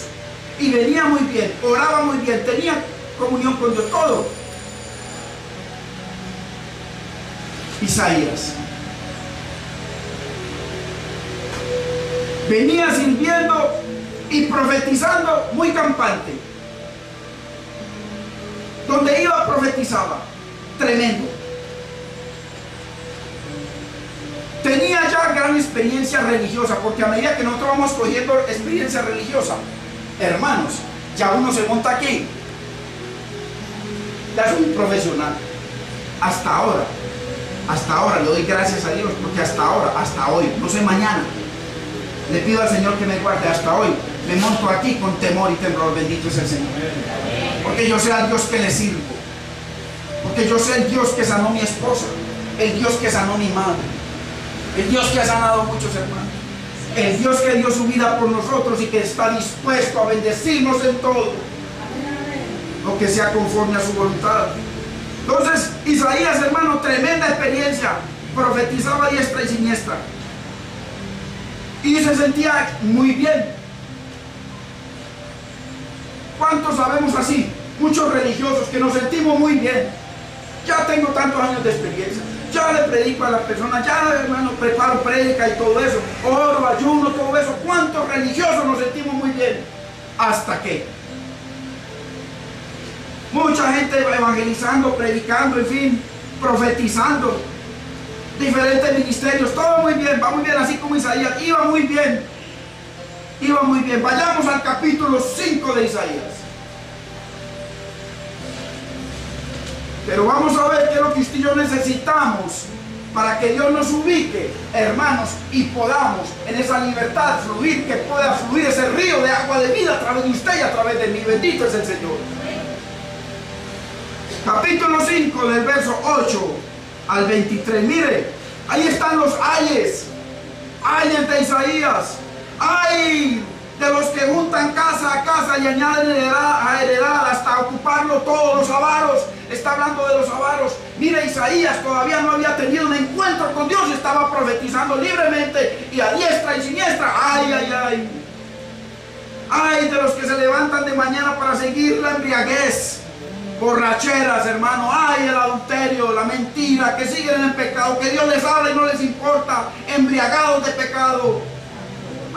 S1: y venía muy bien, oraba muy bien, tenía comunión con Dios, todo. Isaías venía sirviendo y profetizando muy campante, donde iba profetizaba, tremendo. Tenía ya gran experiencia religiosa, porque a medida que nosotros vamos cogiendo experiencia religiosa, hermanos, ya uno se monta aquí, ya es un profesional. Hasta ahora le doy gracias a Dios, porque hasta hoy, no sé mañana, le pido al Señor que me guarde. Hasta hoy me monto aquí con temor y temblor, bendito es el Señor, porque yo sé al Dios que le sirvo, porque yo sé el Dios que sanó a mi esposa, el Dios que sanó a mi madre, el Dios que ha sanado a muchos hermanos, el Dios que dio su vida por nosotros y que está dispuesto a bendecirnos en todo lo que sea conforme a su voluntad. Entonces Isaías, hermano, tremenda experiencia, profetizaba a diestra y siniestra y se sentía muy bien. ¿Cuántos sabemos así? Muchos religiosos que nos sentimos muy bien. Ya tengo tantos años de experiencia, ya le predico a la persona, ya, hermano, preparo prédica y todo eso, oro, ayuno, todo eso. ¿Cuántos religiosos nos sentimos muy bien? Hasta que mucha gente evangelizando, predicando, en fin, profetizando, diferentes ministerios, todo muy bien, va muy bien, así como Isaías, iba muy bien. Vayamos al capítulo 5 de Isaías. Pero vamos a ver qué es lo que usted y yo necesitamos para que Dios nos ubique, hermanos, y podamos en esa libertad fluir, que pueda fluir ese río de agua de vida a través de usted y a través de mí. Bendito es el Señor. Capítulo 5, del verso 8 al 23. Mire, ahí están los ayes de Isaías. ¡Ay! de los que juntan casa a casa y añaden heredad a heredad hasta ocuparlo todos, los avaros. Está hablando de los avaros. Mira, Isaías todavía no había tenido un encuentro con Dios, estaba profetizando libremente y a diestra y siniestra. Ay, ay, ay. Ay de los que se levantan de mañana para seguir la embriaguez, borracheras, hermano. Ay, el adulterio, la mentira, que siguen en el pecado, que Dios les habla y no les importa, embriagados de pecado.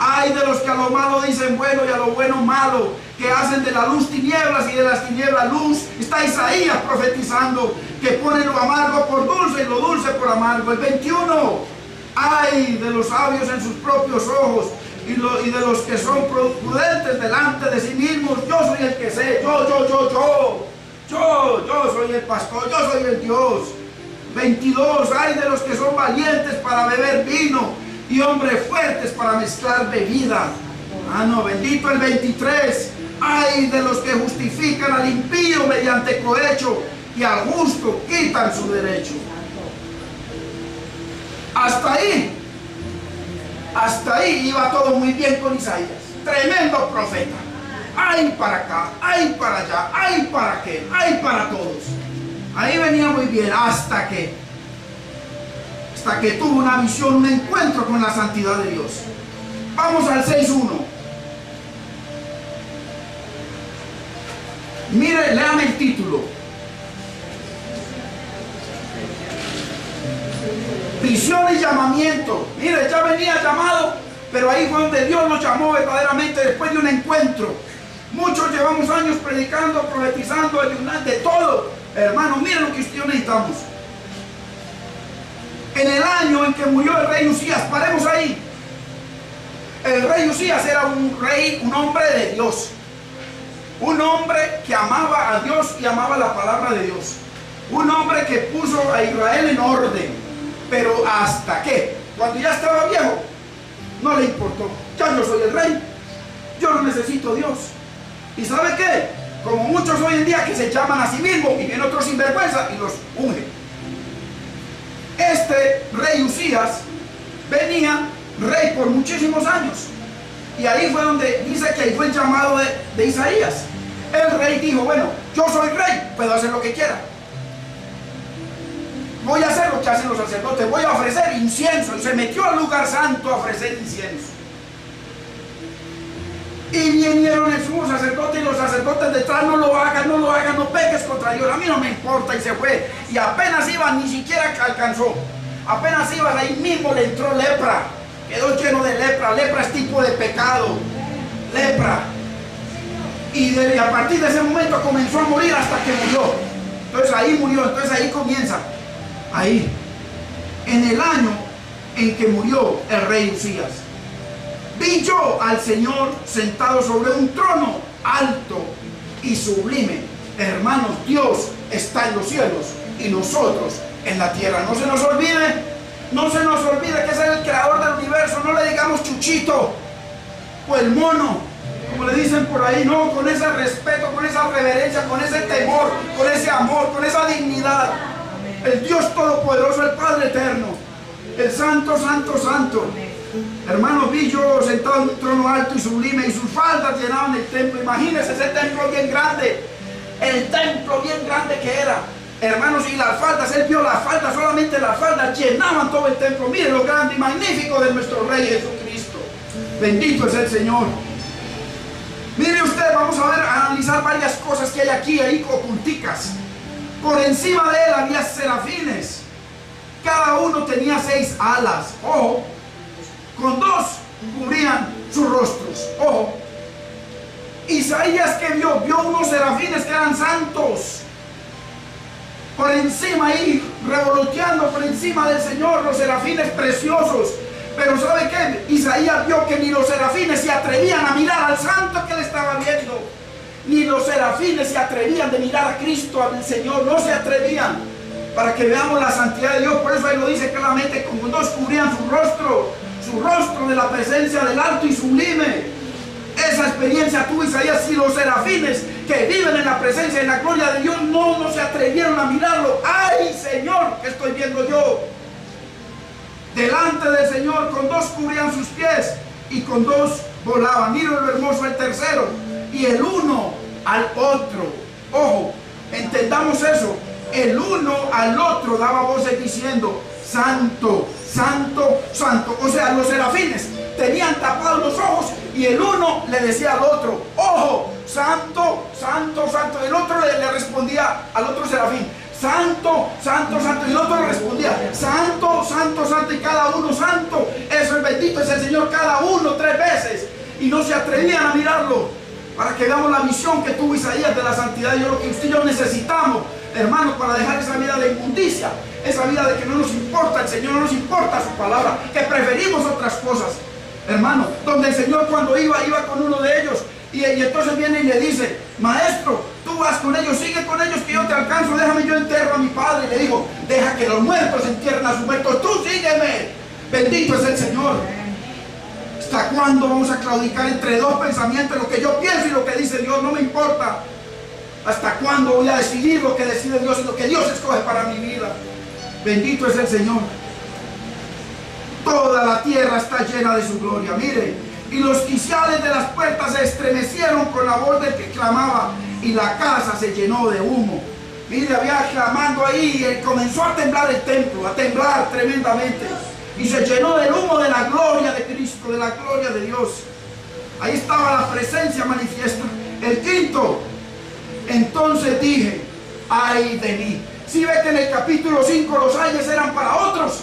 S1: Ay de los que a lo malo dicen bueno y a lo bueno malo, que hacen de la luz tinieblas y de las tinieblas luz. Está Isaías profetizando que pone lo amargo por dulce y lo dulce por amargo. El 21. Ay de los sabios en sus propios ojos y de los que son prudentes delante de sí mismos. Yo soy el que sé, yo soy el pastor, yo soy el Dios. 22. Ay de los que son valientes para beber vino y hombres fuertes para mezclar bebida. Ah, no, bendito el 23. Ay de los que justifican al impío mediante cohecho y al justo quitan su derecho. Hasta ahí iba todo muy bien con Isaías. Tremendo profeta. Ay para acá, ay para allá, ay para qué, ay para todos. Ahí venía muy bien hasta que tuvo una visión, un encuentro con la santidad de Dios. Vamos al 6.1. Mire, léame el título. Visión y llamamiento. Mire, ya venía llamado, pero ahí fue donde Dios nos llamó verdaderamente después de un encuentro. Muchos llevamos años predicando, profetizando, ayunando, de todo. Hermano, miren lo que ustedes necesitamos. En el año en que murió el rey Usías, paremos ahí. El rey Usías era un rey, un hombre de Dios. Un hombre que amaba a Dios y amaba la palabra de Dios. Un hombre que puso a Israel en orden. Pero hasta que, cuando ya estaba viejo, no le importó. Ya yo soy el rey. Yo no necesito a Dios. ¿Y sabe qué? Como muchos hoy en día que se llaman a sí mismos y vienen otros sinvergüenza y los ungen. Este rey Usías venía rey por muchísimos años. Y ahí fue donde dice que ahí fue el llamado de Isaías. El rey dijo, bueno, yo soy rey, puedo hacer lo que quiera. Voy a hacer lo que hacen los sacerdotes, voy a ofrecer incienso. Y se metió al lugar santo a ofrecer incienso. Y vinieron el sumo sacerdote y los sacerdotes detrás, no lo hagas, no peques contra Dios, a mí no me importa, y se fue. Y apenas iba, ni siquiera alcanzó. Apenas iba, ahí mismo le entró lepra. Quedó lleno de lepra. Lepra es tipo de pecado. Lepra. Y a partir de ese momento comenzó a morir hasta que murió. Entonces ahí murió, entonces ahí comienza. Ahí. En el año en que murió el rey Usías, vi yo al Señor sentado sobre un trono alto y sublime. Hermanos, Dios está en los cielos y nosotros en la tierra. No se nos olvide, no se nos olvide que es el creador del universo. No le digamos Chuchito o el mono, como le dicen por ahí. No, con ese respeto, con esa reverencia, con ese temor, con ese amor, con esa dignidad. El Dios Todopoderoso, el Padre Eterno, el Santo, Santo, Santo. Hermanos, vi yo sentado en un trono alto y sublime, y sus faldas llenaban el templo. Imagínense ese templo bien grande, el templo bien grande que era. Hermanos, y las faldas, él vio las faldas, solamente las faldas llenaban todo el templo. Miren lo grande y magnífico de nuestro Rey Jesucristo. Bendito es el Señor. Mire usted, vamos a ver, a analizar varias cosas que hay aquí, ahí oculticas. Por encima de él había serafines. Cada uno tenía 6 alas. Ojo. Con 2 cubrían sus rostros. Ojo. Isaías, que vio unos serafines que eran santos. Por encima ahí, revoloteando por encima del Señor, los serafines preciosos. Pero ¿sabe qué? Isaías vio que ni los serafines se atrevían a mirar al santo que le estaba viendo. Ni los serafines se atrevían de mirar a Cristo, al Señor. No se atrevían. Para que veamos la santidad de Dios. Por eso ahí lo dice claramente, como 2 cubrían su rostro de la presencia del alto y sublime. Esa experiencia tuvo Isaías. Y los serafines que viven en la presencia y en la gloria de Dios no se atrevieron a mirarlo. ¡Ay, Señor! ¿Qué estoy viendo yo? Delante del Señor, con 2 cubrían sus pies y con 2 volaban. Mira lo hermoso el tercero. Y el uno al otro. Ojo, entendamos eso. El uno al otro daba voces diciendo: Santo, Santo, Santo. O sea, los serafines tenían tapados los ojos y el uno le decía al otro: ojo, Santo, Santo, Santo. El otro le respondía al otro serafín: Santo, Santo, Santo. Y el otro le respondía: Santo, Santo, Santo. Y cada uno: Santo. Eso es bendito es el Señor, cada uno 3 veces. Y no se atrevían a mirarlo, para que veamos la visión que tuvo Isaías de la santidad. Yo lo que usted y yo necesitamos, hermanos, para dejar esa vida de inmundicia, esa vida de que no nos importa el Señor, no nos importa su palabra, que preferimos otras cosas, hermano. Donde el Señor, cuando iba con uno de ellos, y entonces viene y le dice: maestro, tú vas con ellos, sigue con ellos, que yo te alcanzo, déjame, yo entierro a mi padre. Y le dijo: deja que los muertos entierren a sus muertos, tú sígueme. Bendito es el Señor. ¿Hasta cuándo vamos a claudicar entre dos pensamientos, lo que yo pienso y lo que dice Dios? No me importa. ¿Hasta cuándo voy a decidir lo que decide Dios y lo que Dios escoge para mi vida? Bendito es el Señor. Toda la tierra está llena de su gloria. Mire, y los quiciales de las puertas se estremecieron con la voz del que clamaba, y la casa se llenó de humo. Mire, había clamando ahí, y comenzó a temblar el templo, a temblar tremendamente. Y se llenó del humo de la gloria de Cristo, de la gloria de Dios. Ahí estaba la presencia manifiesta. El quinto: entonces dije: ay de mí. Si ve que en el capítulo 5 los ayes eran para otros.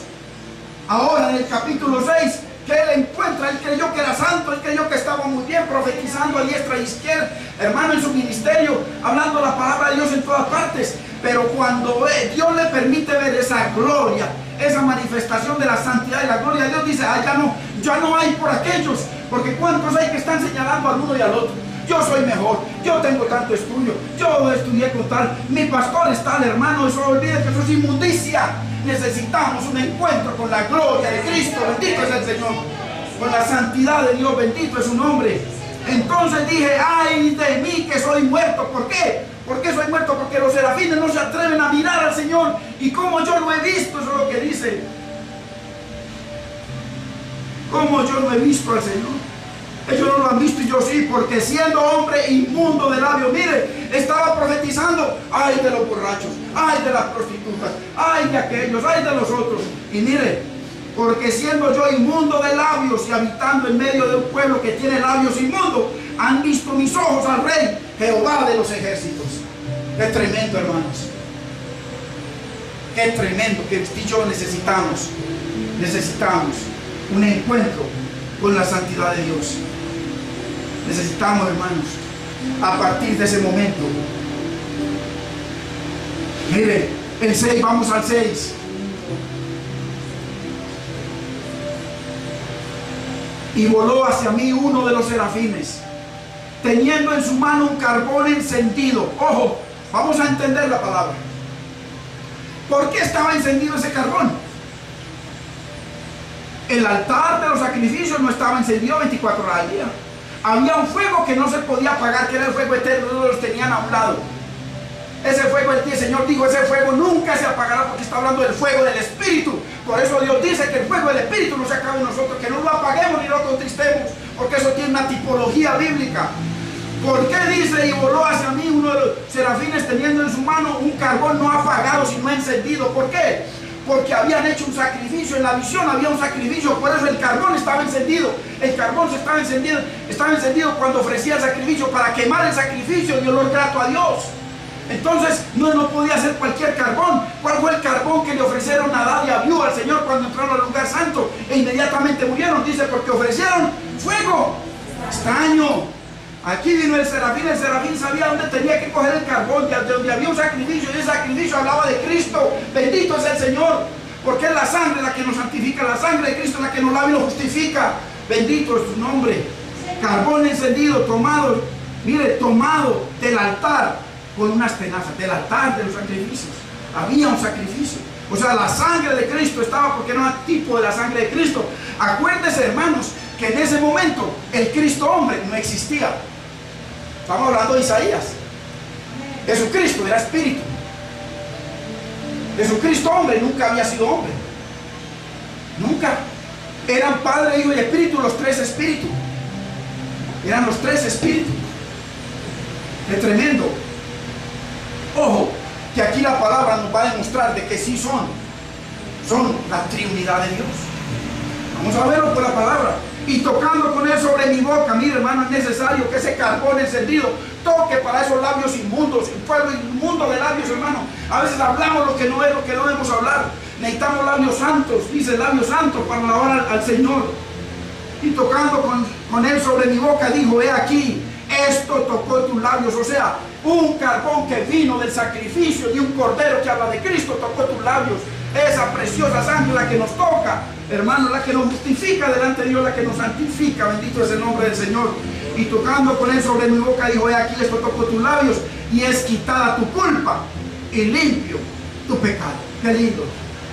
S1: Ahora en el capítulo 6, que él encuentra, él creyó que era santo, él creyó que estaba muy bien, profetizando a diestra e izquierda, hermano, en su ministerio, hablando la palabra de Dios en todas partes. Pero cuando Dios le permite ver esa gloria, esa manifestación de la santidad y la gloria de Dios, dice: ya no hay por aquellos, porque cuántos hay que están señalando al uno y al otro. Yo soy mejor, yo tengo tanto estudio, yo estudié con tal, mi pastor es tal, hermano. Eso olvide que eso es inmundicia. Necesitamos un encuentro con la gloria de Cristo. Bendito es el Señor, con la santidad de Dios. Bendito es su nombre. Entonces dije: ay de mí, que soy muerto. ¿Por qué? ¿Por qué soy muerto? Porque los serafines no se atreven a mirar al Señor, y como yo lo he visto, eso es lo que dice. Como yo lo he visto al Señor. Ellos no lo han visto y yo sí, porque siendo hombre inmundo de labios, mire, estaba profetizando: ay de los borrachos, ay de las prostitutas, ay de aquellos, ay de los otros. Y mire, porque siendo yo inmundo de labios y habitando en medio de un pueblo que tiene labios inmundos, han visto mis ojos al Rey, Jehová de los ejércitos. Qué tremendo, hermanos. Qué tremendo, que usted y yo necesitamos un encuentro con la santidad de Dios. Necesitamos, hermanos, a partir de ese momento. Mire, el 6, vamos al 6. Y voló hacia mí uno de los serafines, teniendo en su mano un carbón encendido. Ojo, vamos a entender la palabra. ¿Por qué estaba encendido ese carbón? El altar de los sacrificios no estaba encendido 24 horas al día. Había un fuego que no se podía apagar, que era el fuego eterno. Los tenían a un lado. Ese fuego, el Señor dijo: ese fuego nunca se apagará, porque está hablando del fuego del Espíritu. Por eso Dios dice que el fuego del Espíritu no se acabe en nosotros, que no lo apaguemos ni lo contristemos, porque eso tiene una tipología bíblica. ¿Por qué dice: y voló hacia mí uno de los serafines teniendo en su mano un carbón no apagado sino encendido? ¿Por qué? Porque habían hecho un sacrificio. En la visión había un sacrificio, por eso el carbón estaba encendido. El carbón estaba encendido cuando ofrecía el sacrificio, para quemar el sacrificio de olor grato a Dios. Entonces no podía ser cualquier carbón. ¿Cuál fue el carbón que le ofrecieron a Adán y a Abiú al Señor cuando entraron al lugar santo e inmediatamente murieron? Dice: porque ofrecieron fuego. Extraño. Aquí vino el serafín sabía dónde tenía que coger el carbón, de donde había un sacrificio, y ese sacrificio hablaba de Cristo. Bendito es el Señor, porque es la sangre la que nos santifica, la sangre de Cristo la que nos lava y nos justifica. Bendito es su nombre. Carbón encendido, tomado, mire, tomado del altar con unas tenazas, del altar de los sacrificios. Había un sacrificio. O sea, la sangre de Cristo estaba, porque era un tipo de la sangre de Cristo. Acuérdense, hermanos, que en ese momento el Cristo hombre no existía. Estamos hablando de Isaías. Jesucristo era espíritu. Jesucristo hombre nunca había sido hombre. Nunca. Eran Padre, Hijo y Espíritu, los tres espíritus. Eran los tres espíritus. Es tremendo. Ojo, que aquí la palabra nos va a demostrar de que sí son la Trinidad de Dios. Vamos a verlo por la palabra. Y tocando con él sobre mi boca, mire hermano, es necesario que ese carbón encendido toque para esos labios inmundos, el fuego inmundo de labios, hermano. A veces hablamos lo que no es, lo que no debemos hablar. Necesitamos labios santos, dice labios santos para alabar al Señor. Y tocando con él sobre mi boca, dijo, he aquí, esto tocó tus labios. O sea, un carbón que vino del sacrificio de un cordero que habla de Cristo, tocó tus labios. Esa preciosa sangre, la que nos toca, hermano, la que nos justifica delante de Dios, la que nos santifica, bendito es el nombre del Señor. Y tocando con él sobre mi boca, dijo, he aquí, esto tocó tus labios, y es quitada tu culpa, y limpio tu pecado. Qué lindo.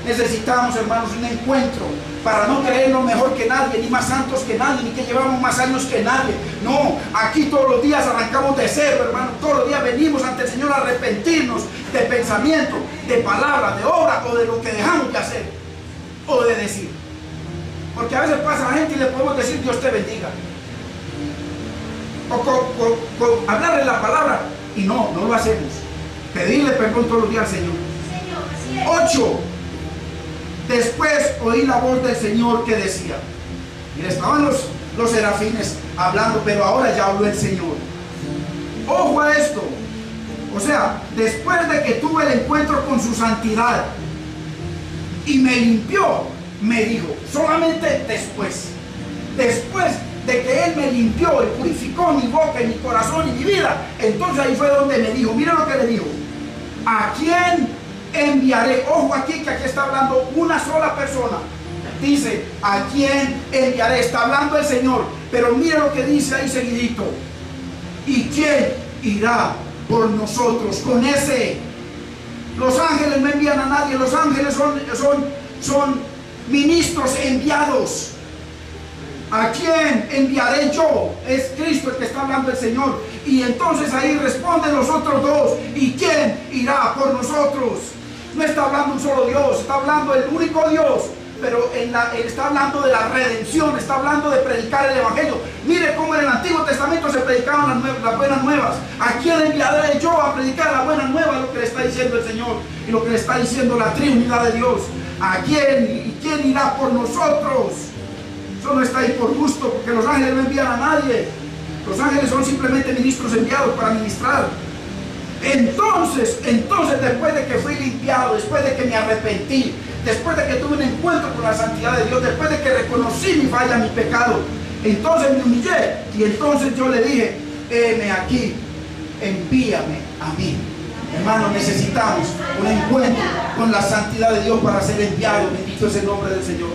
S1: Necesitamos, hermanos, un encuentro para no creernos mejor que nadie, ni más santos que nadie, ni que llevamos más años que nadie. No, aquí todos los días arrancamos de cero, hermano. Todos los días venimos ante el Señor a arrepentirnos de pensamiento, de palabra, de obra, o de lo que dejamos de hacer o de decir. Porque a veces pasa la gente y le podemos decir Dios te bendiga, o hablarle la palabra, y no lo hacemos. Pedirle perdón todos los días al Señor. 8. Después oí la voz del Señor que decía, mira, estaban los serafines hablando, pero ahora ya habló el Señor. Ojo a esto. O sea, después de que tuve el encuentro con su santidad y me limpió, me dijo, solamente después de que Él me limpió y purificó mi boca y mi corazón y mi vida, entonces ahí fue donde me dijo, mira lo que le dijo, ¿a quién enviaré? Ojo aquí, que aquí está hablando una sola persona. Dice, ¿a quién enviaré? Está hablando el Señor, pero mira lo que dice ahí seguidito. ¿Y quién irá por nosotros? Con ese, los ángeles no envían a nadie. Los ángeles son ministros enviados. ¿A quién enviaré yo? Es Cristo el que está hablando el Señor. Y entonces ahí responden los otros dos, ¿y quién irá por nosotros? No está hablando un solo Dios, está hablando el único Dios, pero está hablando de la redención, está hablando de predicar el Evangelio. Mire cómo en el Antiguo Testamento se predicaban las buenas nuevas. ¿A quién enviaré yo a predicar la buena nueva? Lo que le está diciendo el Señor y lo que le está diciendo la Trinidad de Dios. ¿A quién? ¿Y quién irá por nosotros? Eso no está ahí por gusto, porque los ángeles no envían a nadie. Los ángeles son simplemente ministros enviados para ministrar. Entonces, después de que fui limpiado, después de que me arrepentí, después de que tuve un encuentro con la santidad de Dios, después de que reconocí mi falla, mi pecado, entonces me humillé y entonces yo le dije, heme aquí, envíame a mí. Hermanos, necesitamos un encuentro con la santidad de Dios para ser enviados. Bendito es el nombre del Señor.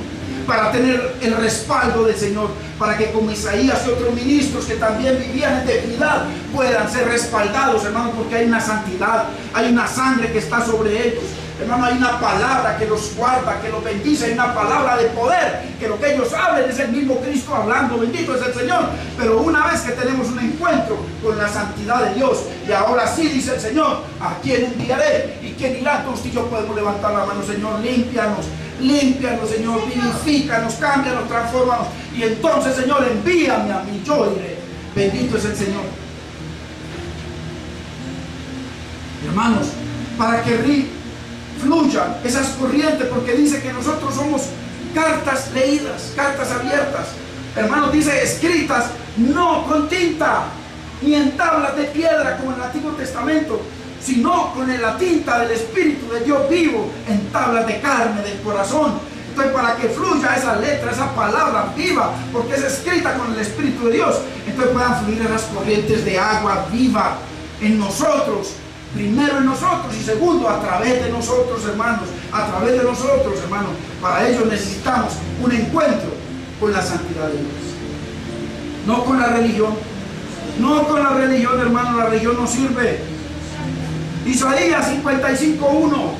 S1: Para tener el respaldo del Señor, para que como Isaías y otros ministros que también vivían en debilidad puedan ser respaldados, hermano, porque hay una santidad, hay una sangre que está sobre ellos. Hermano, hay una palabra que los guarda, que los bendice, hay una palabra de poder, que lo que ellos hablen es el mismo Cristo hablando, bendito es el Señor. Pero una vez que tenemos un encuentro con la santidad de Dios, y ahora sí dice el Señor, ¿a quién enviaré? ¿Y quién irá? Entonces yo podemos levantar la mano, Señor, límpianos, Señor, vivifícanos, cámbianos, transfórmanos. Y entonces, Señor, envíame a mí, yo iré. Bendito es el Señor. Hermanos, para que fluyan esas corrientes, porque dice que nosotros somos cartas leídas, cartas abiertas. Hermanos, dice escritas, no con tinta, ni en tablas de piedra como en el Antiguo Testamento, sino con la tinta del Espíritu de Dios vivo en tablas de carne del corazón. Entonces, para que fluya esa letra, esa palabra viva, porque es escrita con el Espíritu de Dios, entonces puedan fluir esas corrientes de agua viva en nosotros. Primero en nosotros y segundo a través de nosotros, hermanos, a través de nosotros, hermanos. Para ello necesitamos un encuentro con la santidad de Dios, no con la religión, no con la religión, hermano. La religión no sirve. Isaías 55:1.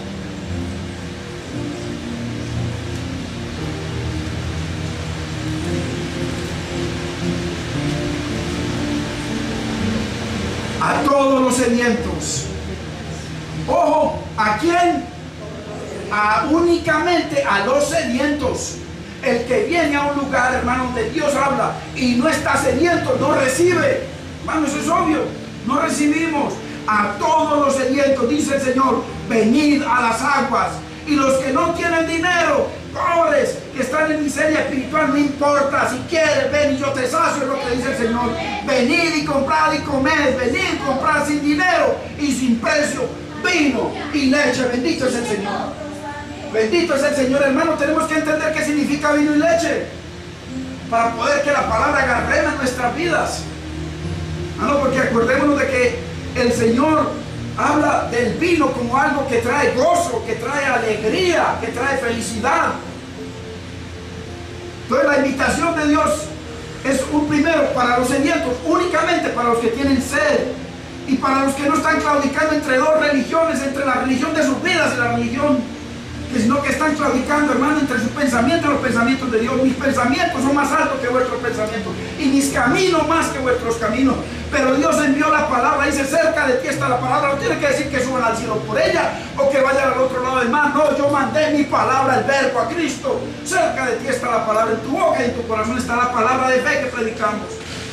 S1: A todos los sedientos. Ojo, ¿a quién? Únicamente a los sedientos. El que viene a un lugar, hermano, donde Dios habla y no está sediento, no recibe. Hermano, eso es obvio. No recibimos. A todos los sedientos, dice el Señor, venid a las aguas. Y los que no tienen dinero, pobres, que están en miseria espiritual, no importa. Si quieres, ven y yo te sacio, es lo que dice el Señor. Venid y comprad y comed. Venid y comprad sin dinero y sin precio vino y leche. Bendito es el Señor. Bendito es el Señor, hermano. Tenemos que entender qué significa vino y leche para poder que la palabra agarre en nuestras vidas. No, porque acordémonos de que el Señor habla del vino como algo que trae gozo, que trae alegría, que trae felicidad. Entonces la invitación de Dios es un primero para los sedientos, únicamente para los que tienen sed y para los que no están claudicando entre dos religiones, entre la religión de sus vidas y la religión, sino que están claudicando, hermano, entre sus pensamientos y los pensamientos de Dios. Mis pensamientos son más altos que vuestros pensamientos y mis caminos más que vuestros caminos. Pero Dios envió la palabra, dice, cerca de ti está la palabra. No tiene que decir que suban al cielo por ella o que vayan al otro lado del mar. No, yo mandé mi palabra, el verbo, a Cristo. Cerca de ti está la palabra, en tu boca y en tu corazón está la palabra de fe que predicamos.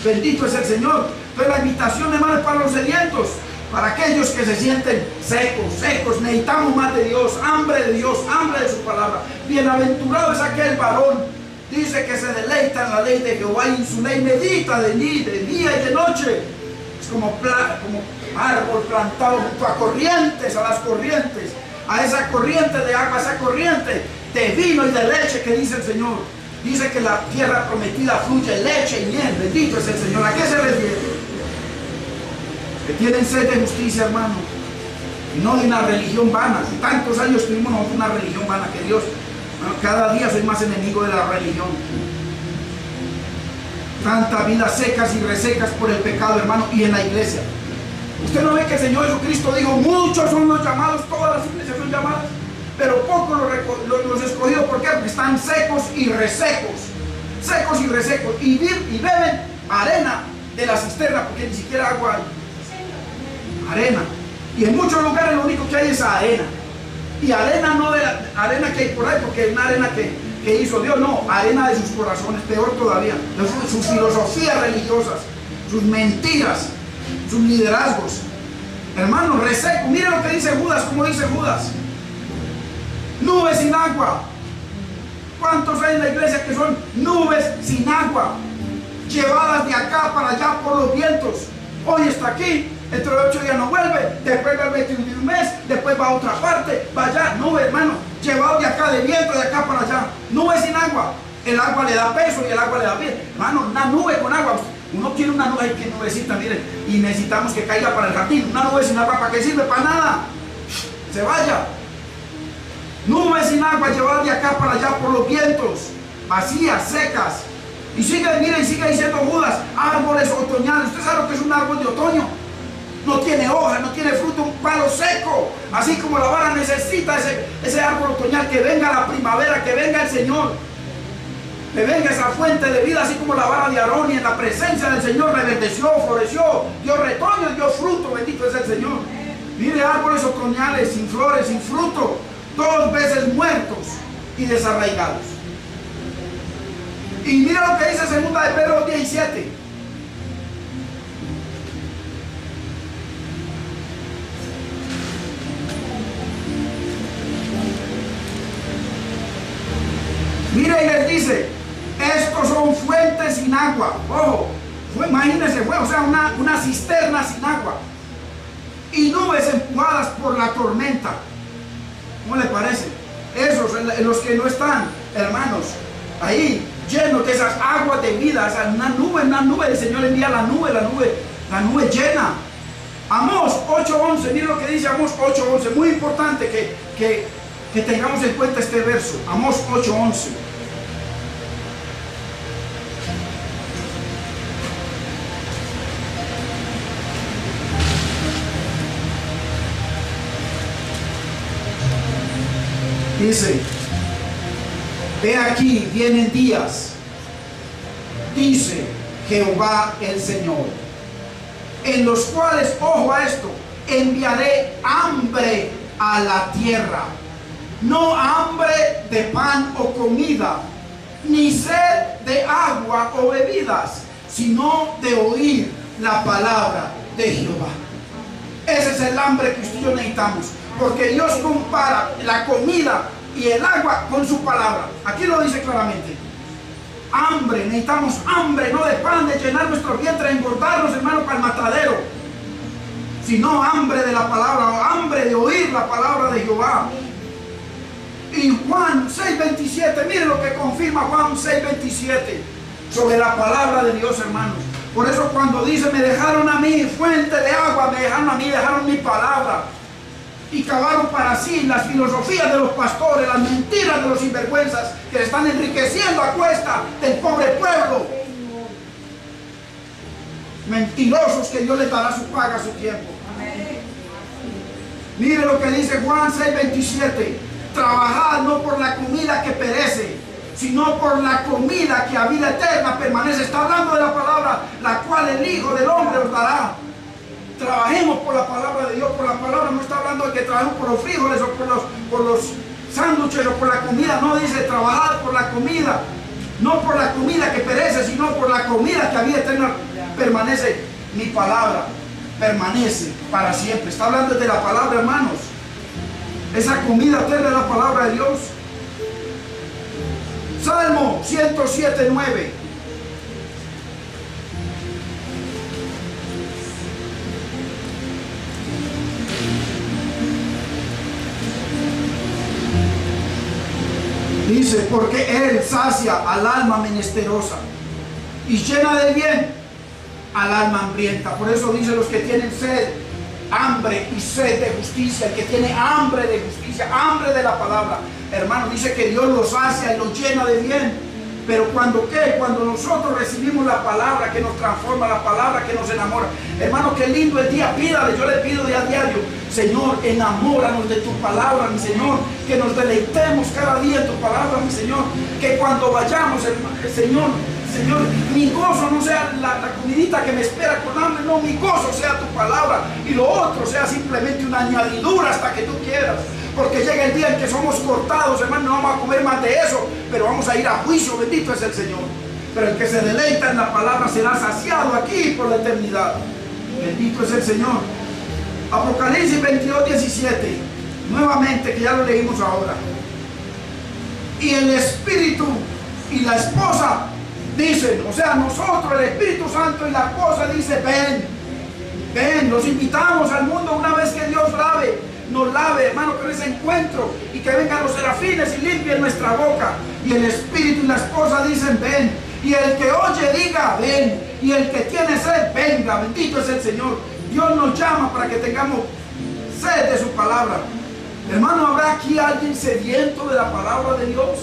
S1: Bendito es el Señor. Entonces la invitación, hermano, es para los sedientos, para aquellos que se sienten secos. Necesitamos más de Dios, hambre de su palabra. Bienaventurado es aquel varón, dice, que se deleita en la ley de Jehová y en su ley medita de día y de noche. Es como árbol plantado junto a corrientes, a las corrientes, a esa corriente de agua, a esa corriente de vino y de leche que dice el Señor. Dice que la tierra prometida fluye leche y miel. Bendito es el Señor. ¿A qué se refiere? Que tienen sed de justicia, hermano, y no de una religión vana. Y tantos años tuvimos nosotros una religión vana que Dios, bueno, cada día soy más enemigo de la religión. Tantas vidas secas y resecas por el pecado, hermano, y en la iglesia. Usted no ve que el Señor Jesucristo dijo, muchos son los llamados, todas las iglesias son llamadas, pero pocos los escogidos. ¿Por qué? Porque están secos y resecos. Secos y resecos. Y beben arena de la cisterna, porque ni siquiera agua hay. Arena. Y en muchos lugares lo único que hay es arena. Y arena no de la arena que hay por ahí, porque es una arena que hizo Dios, no, arena de sus corazones, peor todavía, de sus filosofías religiosas, sus mentiras, sus liderazgos. Hermano, reseco. Mire lo que dice Judas, como dice Judas. Nubes sin agua. ¿Cuántos hay en la iglesia que son nubes sin agua? Llevadas de acá para allá por los vientos. Hoy está aquí, dentro de 8 días no vuelve, después va al 21 de un mes, después va a otra parte, va allá. Nube, hermano, llevado de acá de viento, de acá para allá. Nube sin agua. El agua le da peso y el agua le da vida. Hermano, una nube con agua. Uno tiene una nube, ay, qué nubecita, miren, y necesitamos que caiga para el jardín. Una nube sin agua, ¿para qué sirve? Para nada. Se vaya. Nubes sin agua llevadas de acá para allá por los vientos, vacías, secas. Y sigue, mira, y sigue diciendo Judas, árboles otoñales. ¿Usted sabe lo que es un árbol de otoño? No tiene hoja, no tiene fruto, un palo seco. Así como la vara necesita ese árbol otoñal, que venga la primavera, que venga el Señor, que venga esa fuente de vida, así como la vara de Aarón, y en la presencia del Señor reverdeció, floreció, dio retoño, dio fruto. Bendito es el Señor. Mire, árboles otoñales, sin flores, sin fruto, 2 veces muertos y desarraigados. Y mira lo que dice 2 de Pedro 17. Mira, y les dice, estos son fuentes sin agua. Ojo, imagínense, o sea, una cisterna sin agua. Y nubes empujadas por la tormenta. ¿Cómo le parece? Esos, los que no están, hermanos, ahí, llenos de esas aguas de vida, una nube, el Señor envía la nube llena. Amós 8:11, miren lo que dice Amós 8:11, muy importante que tengamos en cuenta este verso. Amós 8:11. Dice, he aquí vienen días, dice Jehová el Señor, en los cuales, ojo a esto, enviaré hambre a la tierra, no hambre de pan o comida, ni sed de agua o bebidas, sino de oír la palabra de Jehová. Ese es el hambre que usted y yo necesitamos, porque Dios compara la comida y el agua con su palabra. Aquí lo dice claramente. Hambre, necesitamos hambre, no de pan, de llenar nuestro vientre, de engordarnos, hermano, para el matadero, sino hambre de la palabra, hambre de oír la palabra de Jehová. Y Juan 6:27, miren lo que confirma Juan 6:27 sobre la palabra de Dios, hermanos. Por eso cuando dice, me dejaron a mí fuente de agua, me dejaron a mí, dejaron mi palabra, y cavaron para sí las filosofías de los pastores, las mentiras de los sinvergüenzas que le están enriqueciendo a cuesta del pobre pueblo. Mentirosos, que Dios les dará su paga a su tiempo. Mire lo que dice Juan 6:27. Trabajad no por la comida que perece, sino por la comida que a vida eterna permanece. Está hablando de la palabra, la cual el Hijo del Hombre os dará. Trabajemos por la palabra de Dios, por la palabra. No está hablando de que trabajemos por los frijoles o por los sándwiches o por la comida. No, dice trabajar por la comida, no por la comida que perece, sino por la comida que a vida eterna permanece. Mi palabra permanece para siempre. Está hablando de la palabra, hermanos. Esa comida eterna es la palabra de Dios. Salmo 107:9. Dice, porque Él sacia al alma menesterosa y llena de bien al alma hambrienta. Por eso dice, los que tienen sed, hambre y sed de justicia, el que tiene hambre de justicia, hambre de la palabra, hermano, dice que Dios los sacia y los llena de bien. Pero cuando ¿qué? Cuando nosotros recibimos la palabra que nos transforma, la palabra que nos enamora. Hermano, qué lindo el día. Pídale, yo le pido día a diario, Señor, enamóranos de tu palabra, mi Señor, que nos deleitemos cada día en tu palabra, mi Señor, que cuando vayamos, Señor, mi gozo no sea la comidita que me espera con hambre, no, mi gozo sea tu palabra, y lo otro sea simplemente una añadidura hasta que tú quieras. Porque llega el día en que somos cortados, hermano, no vamos a comer más de eso, pero vamos a ir a juicio. Bendito es el Señor. Pero el que se deleita en la palabra será saciado aquí por la eternidad. Bendito es el Señor. Apocalipsis 22:17, nuevamente, que ya lo leímos ahora. Y el Espíritu y la esposa dicen, o sea, nosotros, el Espíritu Santo y la esposa dice, ven, ven, los invitamos al mundo una vez que Dios nos lave, hermano, con ese encuentro, y que vengan los serafines y limpien nuestra boca. Y el Espíritu y la esposa dicen, ven. Y el que oye diga, ven. Y el que tiene sed, venga. Bendito es el Señor. Dios nos llama para que tengamos sed de su palabra. Hermano, ¿habrá aquí alguien sediento de la palabra de Dios?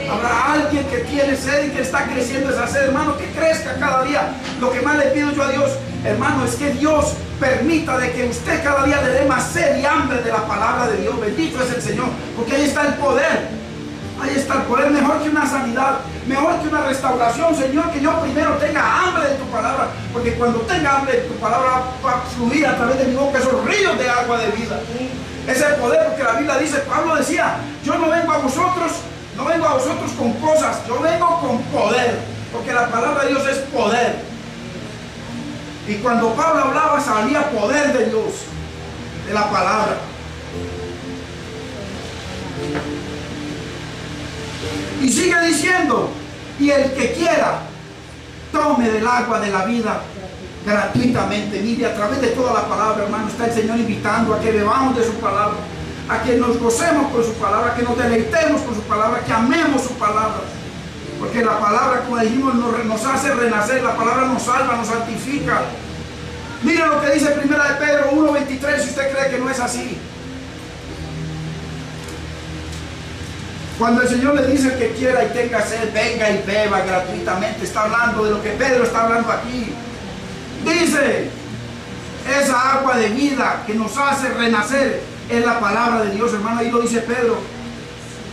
S1: Habrá alguien que tiene sed y que está creciendo esa sed, hermano, que crezca cada día. Lo que más le pido yo a Dios, hermano, es que Dios permita de que usted cada día le dé más sed y hambre de la palabra de Dios. Bendito es el Señor, porque ahí está el poder. Ahí está el poder, mejor que una sanidad, mejor que una restauración, Señor, que yo primero tenga hambre de tu palabra, porque cuando tenga hambre de tu palabra va a fluir a través de mi boca esos ríos de agua de vida. Ese poder, porque la Biblia dice, Pablo decía, yo no vengo a vosotros con cosas, yo vengo con poder, porque la palabra de Dios es poder. Y cuando Pablo hablaba salía poder de Dios, de la palabra. Y sigue diciendo, y el que quiera, tome del agua de la vida gratuitamente. Mire, a través de toda la palabra, hermano, está el Señor invitando a que bebamos de su palabra, a que nos gocemos con su palabra, que nos deleitemos con su palabra, que amemos su palabra. Porque la palabra, como dijimos, nos hace renacer, la palabra nos salva, nos santifica. Mire lo que dice 1 de Pedro 1:23, si usted cree que no es así. Cuando el Señor le dice que quiera y tenga sed, venga y beba gratuitamente, está hablando de lo que Pedro está hablando aquí. Dice, esa agua de vida que nos hace renacer es la palabra de Dios, hermano. Ahí lo dice Pedro,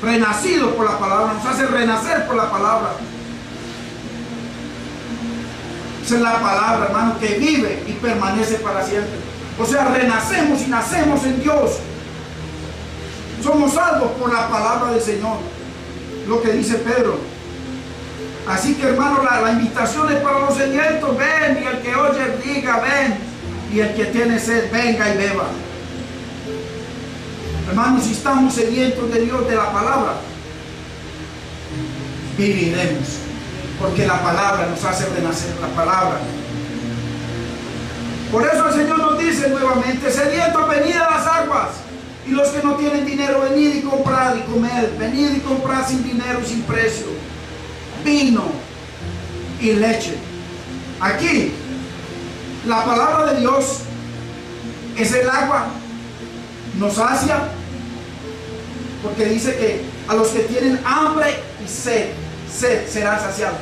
S1: renacido por la palabra, nos hace renacer por la palabra. Esa es la palabra, hermano, que vive y permanece para siempre. O sea, renacemos y nacemos en Dios. Somos salvos por la palabra del Señor. Lo que dice Pedro. Así que, hermano, la invitación es para los sedientos. Ven, y el que oye diga ven, y el que tiene sed venga y beba. Hermanos, si estamos sedientos de Dios, de la palabra, viviremos, porque la palabra nos hace renacer, la palabra. Por eso el Señor nos dice nuevamente: sedientos, venid a las aguas, y los que no tienen dinero, venid y comprad y comed, venid y comprad sin dinero y sin precio, vino y leche. Aquí, la palabra de Dios es el agua, nos sacia, porque dice que a los que tienen hambre y sed serán saciados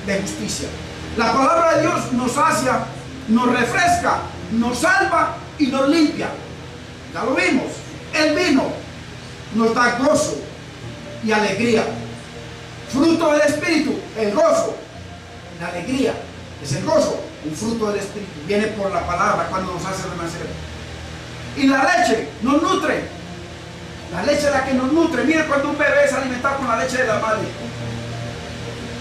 S1: de justicia. La palabra de Dios nos sacia, nos refresca, nos salva y nos limpia. Ya lo vimos. El vino nos da gozo y alegría. Fruto del Espíritu, el gozo, la alegría, es el gozo, un fruto del Espíritu. Viene por la palabra cuando nos hace renacer. Y la leche nos nutre. La leche es la que nos nutre. Mire, cuando un bebé es alimentado con la leche de la madre,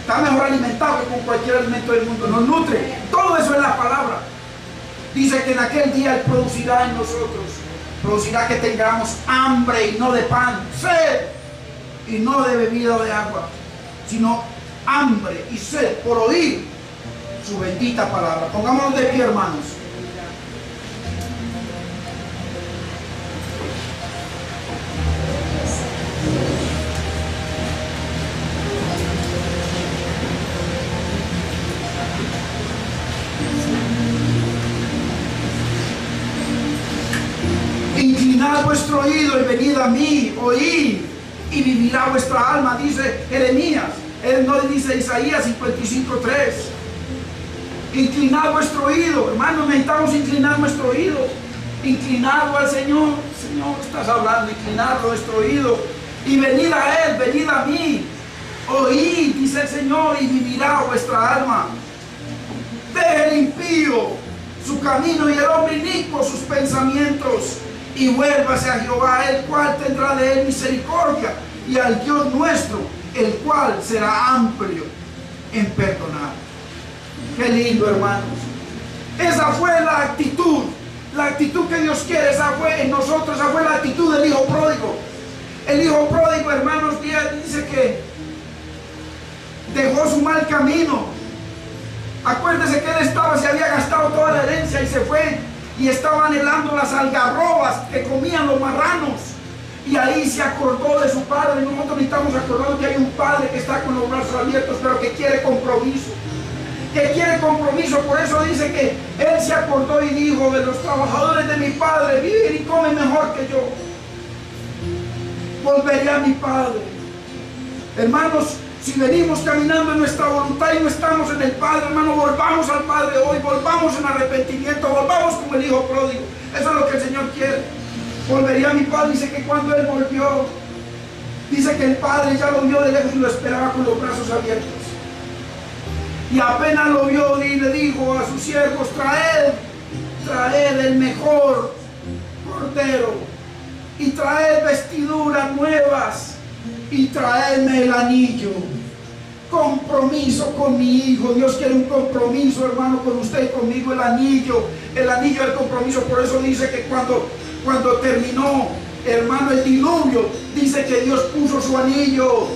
S1: está mejor alimentado que con cualquier alimento del mundo. Nos nutre. Todo eso es la palabra. Dice que en aquel día Él producirá en nosotros, producirá que tengamos hambre y no de pan, sed y no de bebida o de agua, sino hambre y sed por oír su bendita palabra. Pongámonos de pie, hermanos. Inclinad vuestro oído y venid a mí, oíd, y vivirá vuestra alma, dice Jeremías. Él no dice Isaías 55:3. Inclinad vuestro oído, hermanos, necesitamos inclinar nuestro oído, inclinarlo al Señor. Señor, estás hablando, inclinar nuestro oído, y venid a Él, venid a mí, oíd, dice el Señor, y vivirá vuestra alma. Deje el impío su camino y el hombre inicuo sus pensamientos, y vuélvase a Jehová, el cual tendrá de él misericordia, y al Dios nuestro, el cual será amplio en perdonar. Qué lindo, hermanos. Esa fue la actitud que Dios quiere. Esa fue en nosotros, esa fue la actitud del hijo pródigo. El hijo pródigo, hermanos, dice que dejó su mal camino. Acuérdese que él se había gastado toda la herencia y se fue, y estaba anhelando las algarrobas que comían los marranos, y ahí se acordó de su padre. Nosotros necesitamos acordarnos que hay un padre que está con los brazos abiertos, pero que quiere compromiso, por eso dice que él se acordó y dijo: de los trabajadores de mi padre viven y comen mejor que yo, volveré a mi padre. Hermanos, si venimos caminando en nuestra voluntad y no estamos en el Padre, hermano, volvamos al Padre hoy, volvamos en arrepentimiento, volvamos como el hijo pródigo. Eso es lo que el Señor quiere. Volvería a mi Padre. Dice que cuando Él volvió, dice que el Padre ya lo vio de lejos y lo esperaba con los brazos abiertos. Y apenas lo vio, y le dijo a sus siervos: traed el mejor cordero, y traed vestiduras nuevas, y traedme el anillo. Compromiso con mi hijo. Dios quiere un compromiso, hermano, con usted y conmigo. El anillo del compromiso. Por eso dice que cuando terminó, hermano, el diluvio, dice que Dios puso su anillo,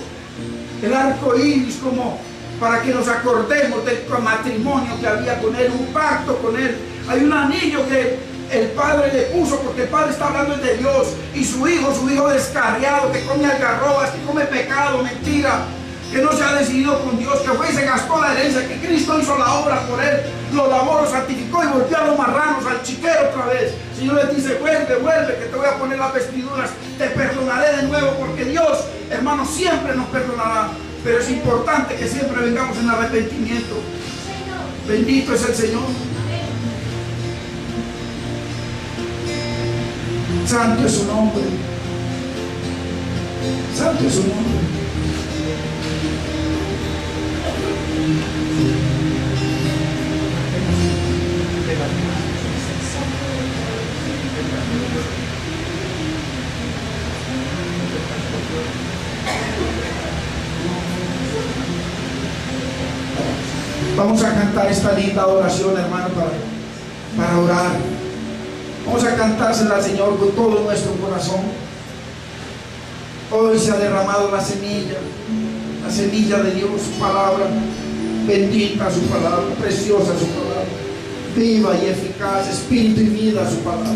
S1: el arco iris, como para que nos acordemos del matrimonio que había con Él, un pacto con Él. Hay un anillo que el Padre le puso, porque el Padre está hablando de Dios, y su hijo descarriado, que come algarrobas, que come pecado, mentira, que no se ha decidido con Dios, que fue y se gastó la herencia, que Cristo hizo la obra por él, lo lavó, lo santificó y volvió a los marranos, al chiquero otra vez. El Señor le dice: vuelve, que te voy a poner las vestiduras, te perdonaré de nuevo, porque Dios, hermano, siempre nos perdonará, pero es importante que siempre vengamos en arrepentimiento. Bendito es el Señor. Santo es su nombre. Santo es su nombre. Vamos a cantar esta linda oración, hermano, para orar. Vamos a cantársela al Señor con todo nuestro corazón. Hoy se ha derramado la semilla de Dios, su palabra. Bendita su palabra, preciosa su palabra, viva y eficaz, espíritu y vida su palabra.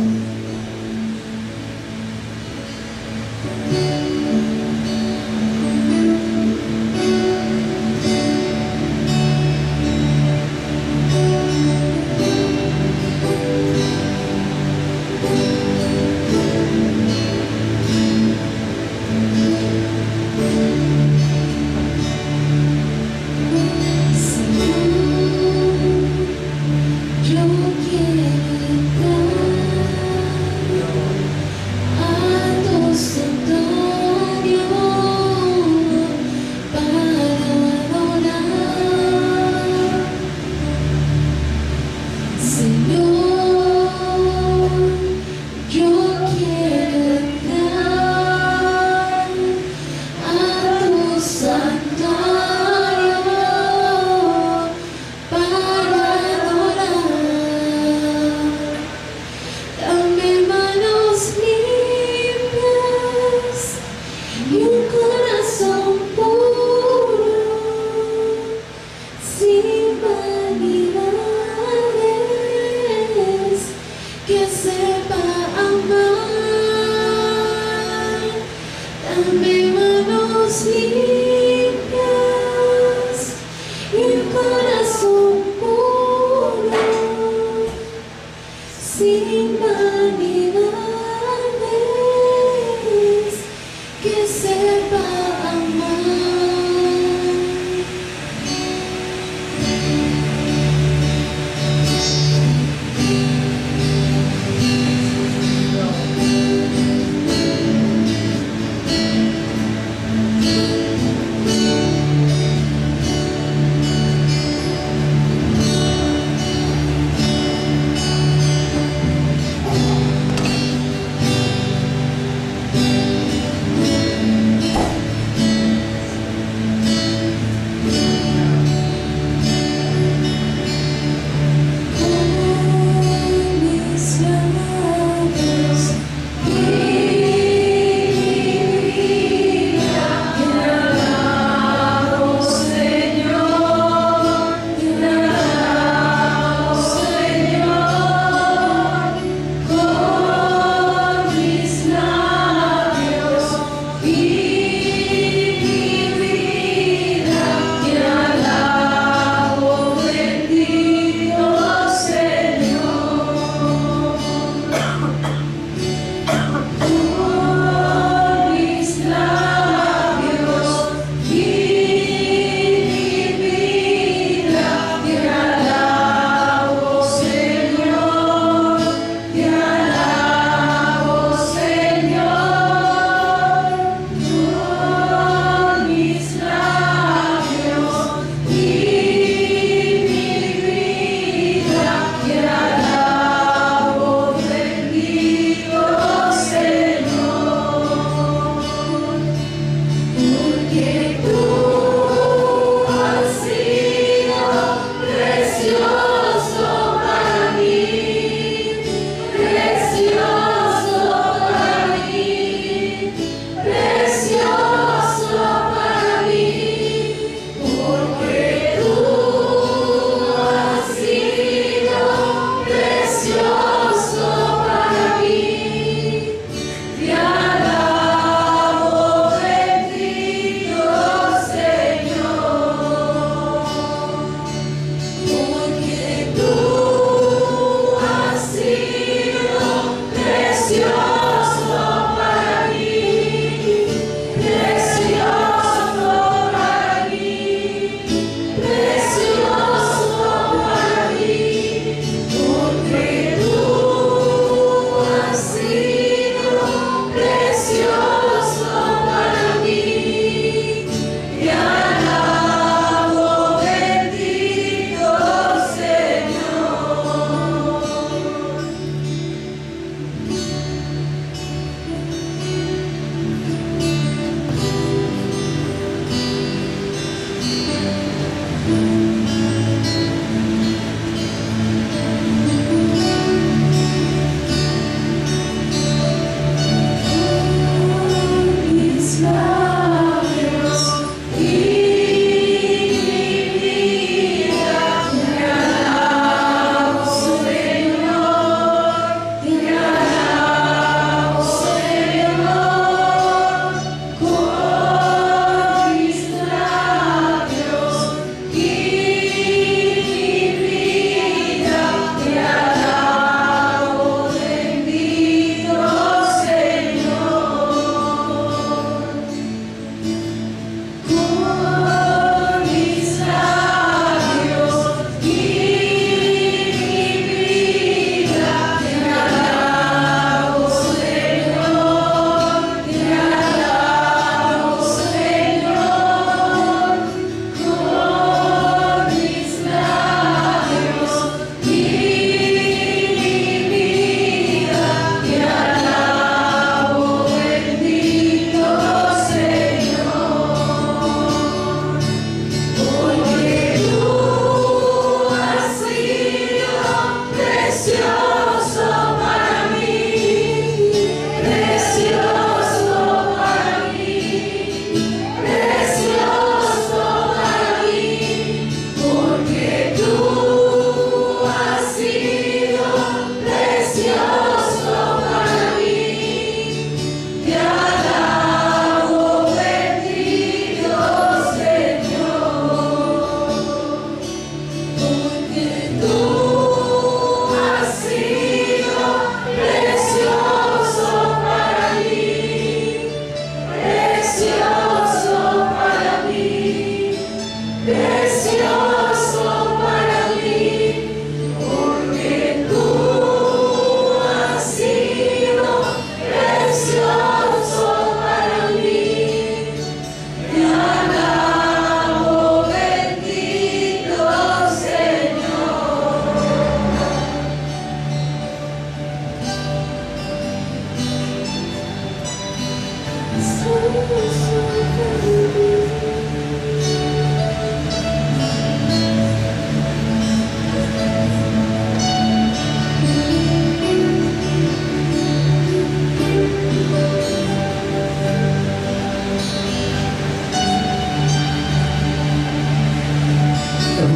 S2: Quiero entrar a tu santuario.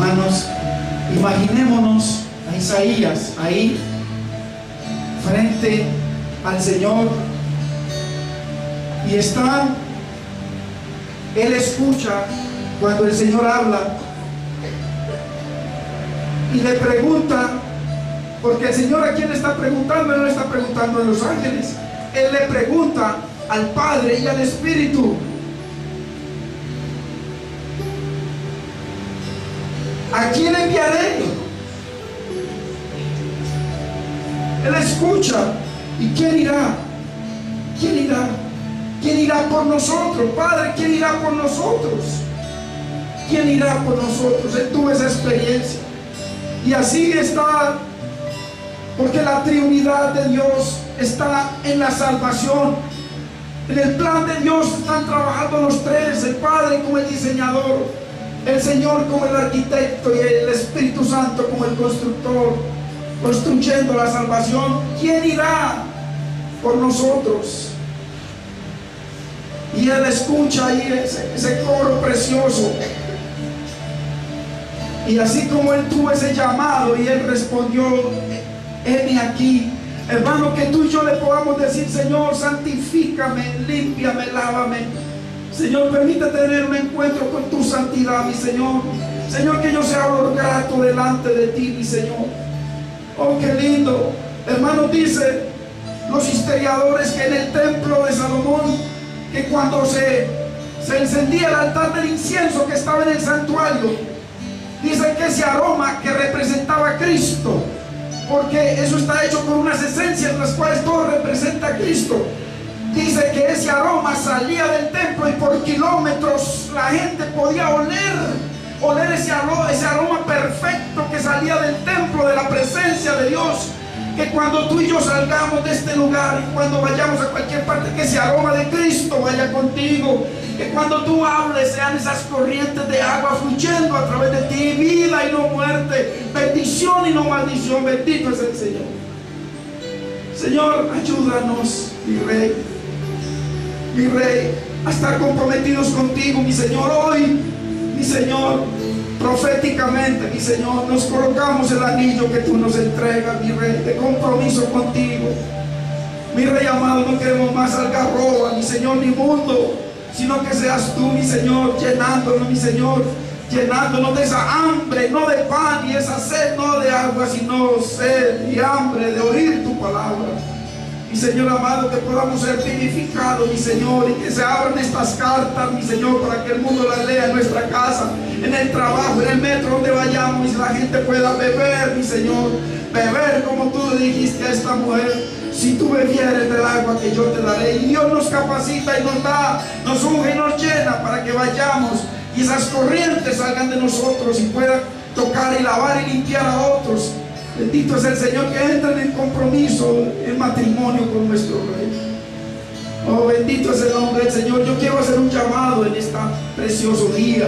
S1: Hermanos, imaginémonos a Isaías ahí frente al Señor, y él escucha cuando el Señor habla y le pregunta, porque el Señor a quién le está preguntando, Él no le está preguntando a los ángeles, Él le pregunta al Padre y al Espíritu: ¿a quién enviaré? Él escucha, ¿y quién irá? ¿Quién irá? ¿Quién irá por nosotros? Padre, ¿quién irá por nosotros? ¿Quién irá por nosotros? Él tuvo esa experiencia. Y así está, porque la Trinidad de Dios está en la salvación. En el plan de Dios están trabajando los tres: el Padre como el diseñador, el Señor como el arquitecto y el Espíritu Santo como el constructor, construyendo la salvación. ¿Quién irá por nosotros? Y él escucha ahí ese coro precioso. Y así como él tuvo ese llamado y él respondió: heme aquí. Hermano, que tú y yo le podamos decir: Señor, santifícame, límpiame, lávame. Señor, permite tener un encuentro con tu santidad, mi Señor. Señor, que yo sea grato delante de ti, mi Señor. Oh, qué lindo. Hermano, dice los historiadores que en el templo de Salomón, que cuando se encendía el altar del incienso que estaba en el santuario, dice que ese aroma que representaba a Cristo, porque eso está hecho con unas esencias las cuales todo representa a Cristo, dice que ese aroma salía del templo y por kilómetros la gente podía oler ese aroma perfecto que salía del templo, de la presencia de Dios. Que cuando tú y yo salgamos de este lugar y cuando vayamos a cualquier parte, que ese aroma de Cristo vaya contigo. Que cuando tú hables sean esas corrientes de agua fluyendo a través de ti, vida y no muerte, bendición y no maldición. Bendito es el Señor. Señor, ayúdanos, mi Rey, a estar comprometidos contigo, mi Señor. Hoy, mi Señor, proféticamente, mi Señor, nos colocamos el anillo que tú nos entregas, mi Rey, de compromiso contigo. Mi Rey amado, no queremos más algarroba, mi Señor, ni mundo, sino que seas tú, mi Señor, llenándonos, mi Señor, llenándonos de esa hambre, no de pan, y esa sed, no de agua, sino sed y hambre de oír tu palabra. Mi Señor amado, que podamos ser vivificados, mi Señor, y que se abran estas cartas, mi Señor, para que el mundo las lea en nuestra casa, en el trabajo, en el metro, donde vayamos, y la gente pueda beber, mi Señor, beber como tú le dijiste a esta mujer: si tú bebieres del agua que yo te daré. Y Dios nos capacita y nos da, nos unge y nos llena para que vayamos y esas corrientes salgan de nosotros y puedan tocar y lavar y limpiar a otros. Bendito es el Señor, que entren en compromiso, en matrimonio con nuestro Rey. Oh, bendito es el nombre del Señor. Yo quiero hacer un llamado en este precioso día.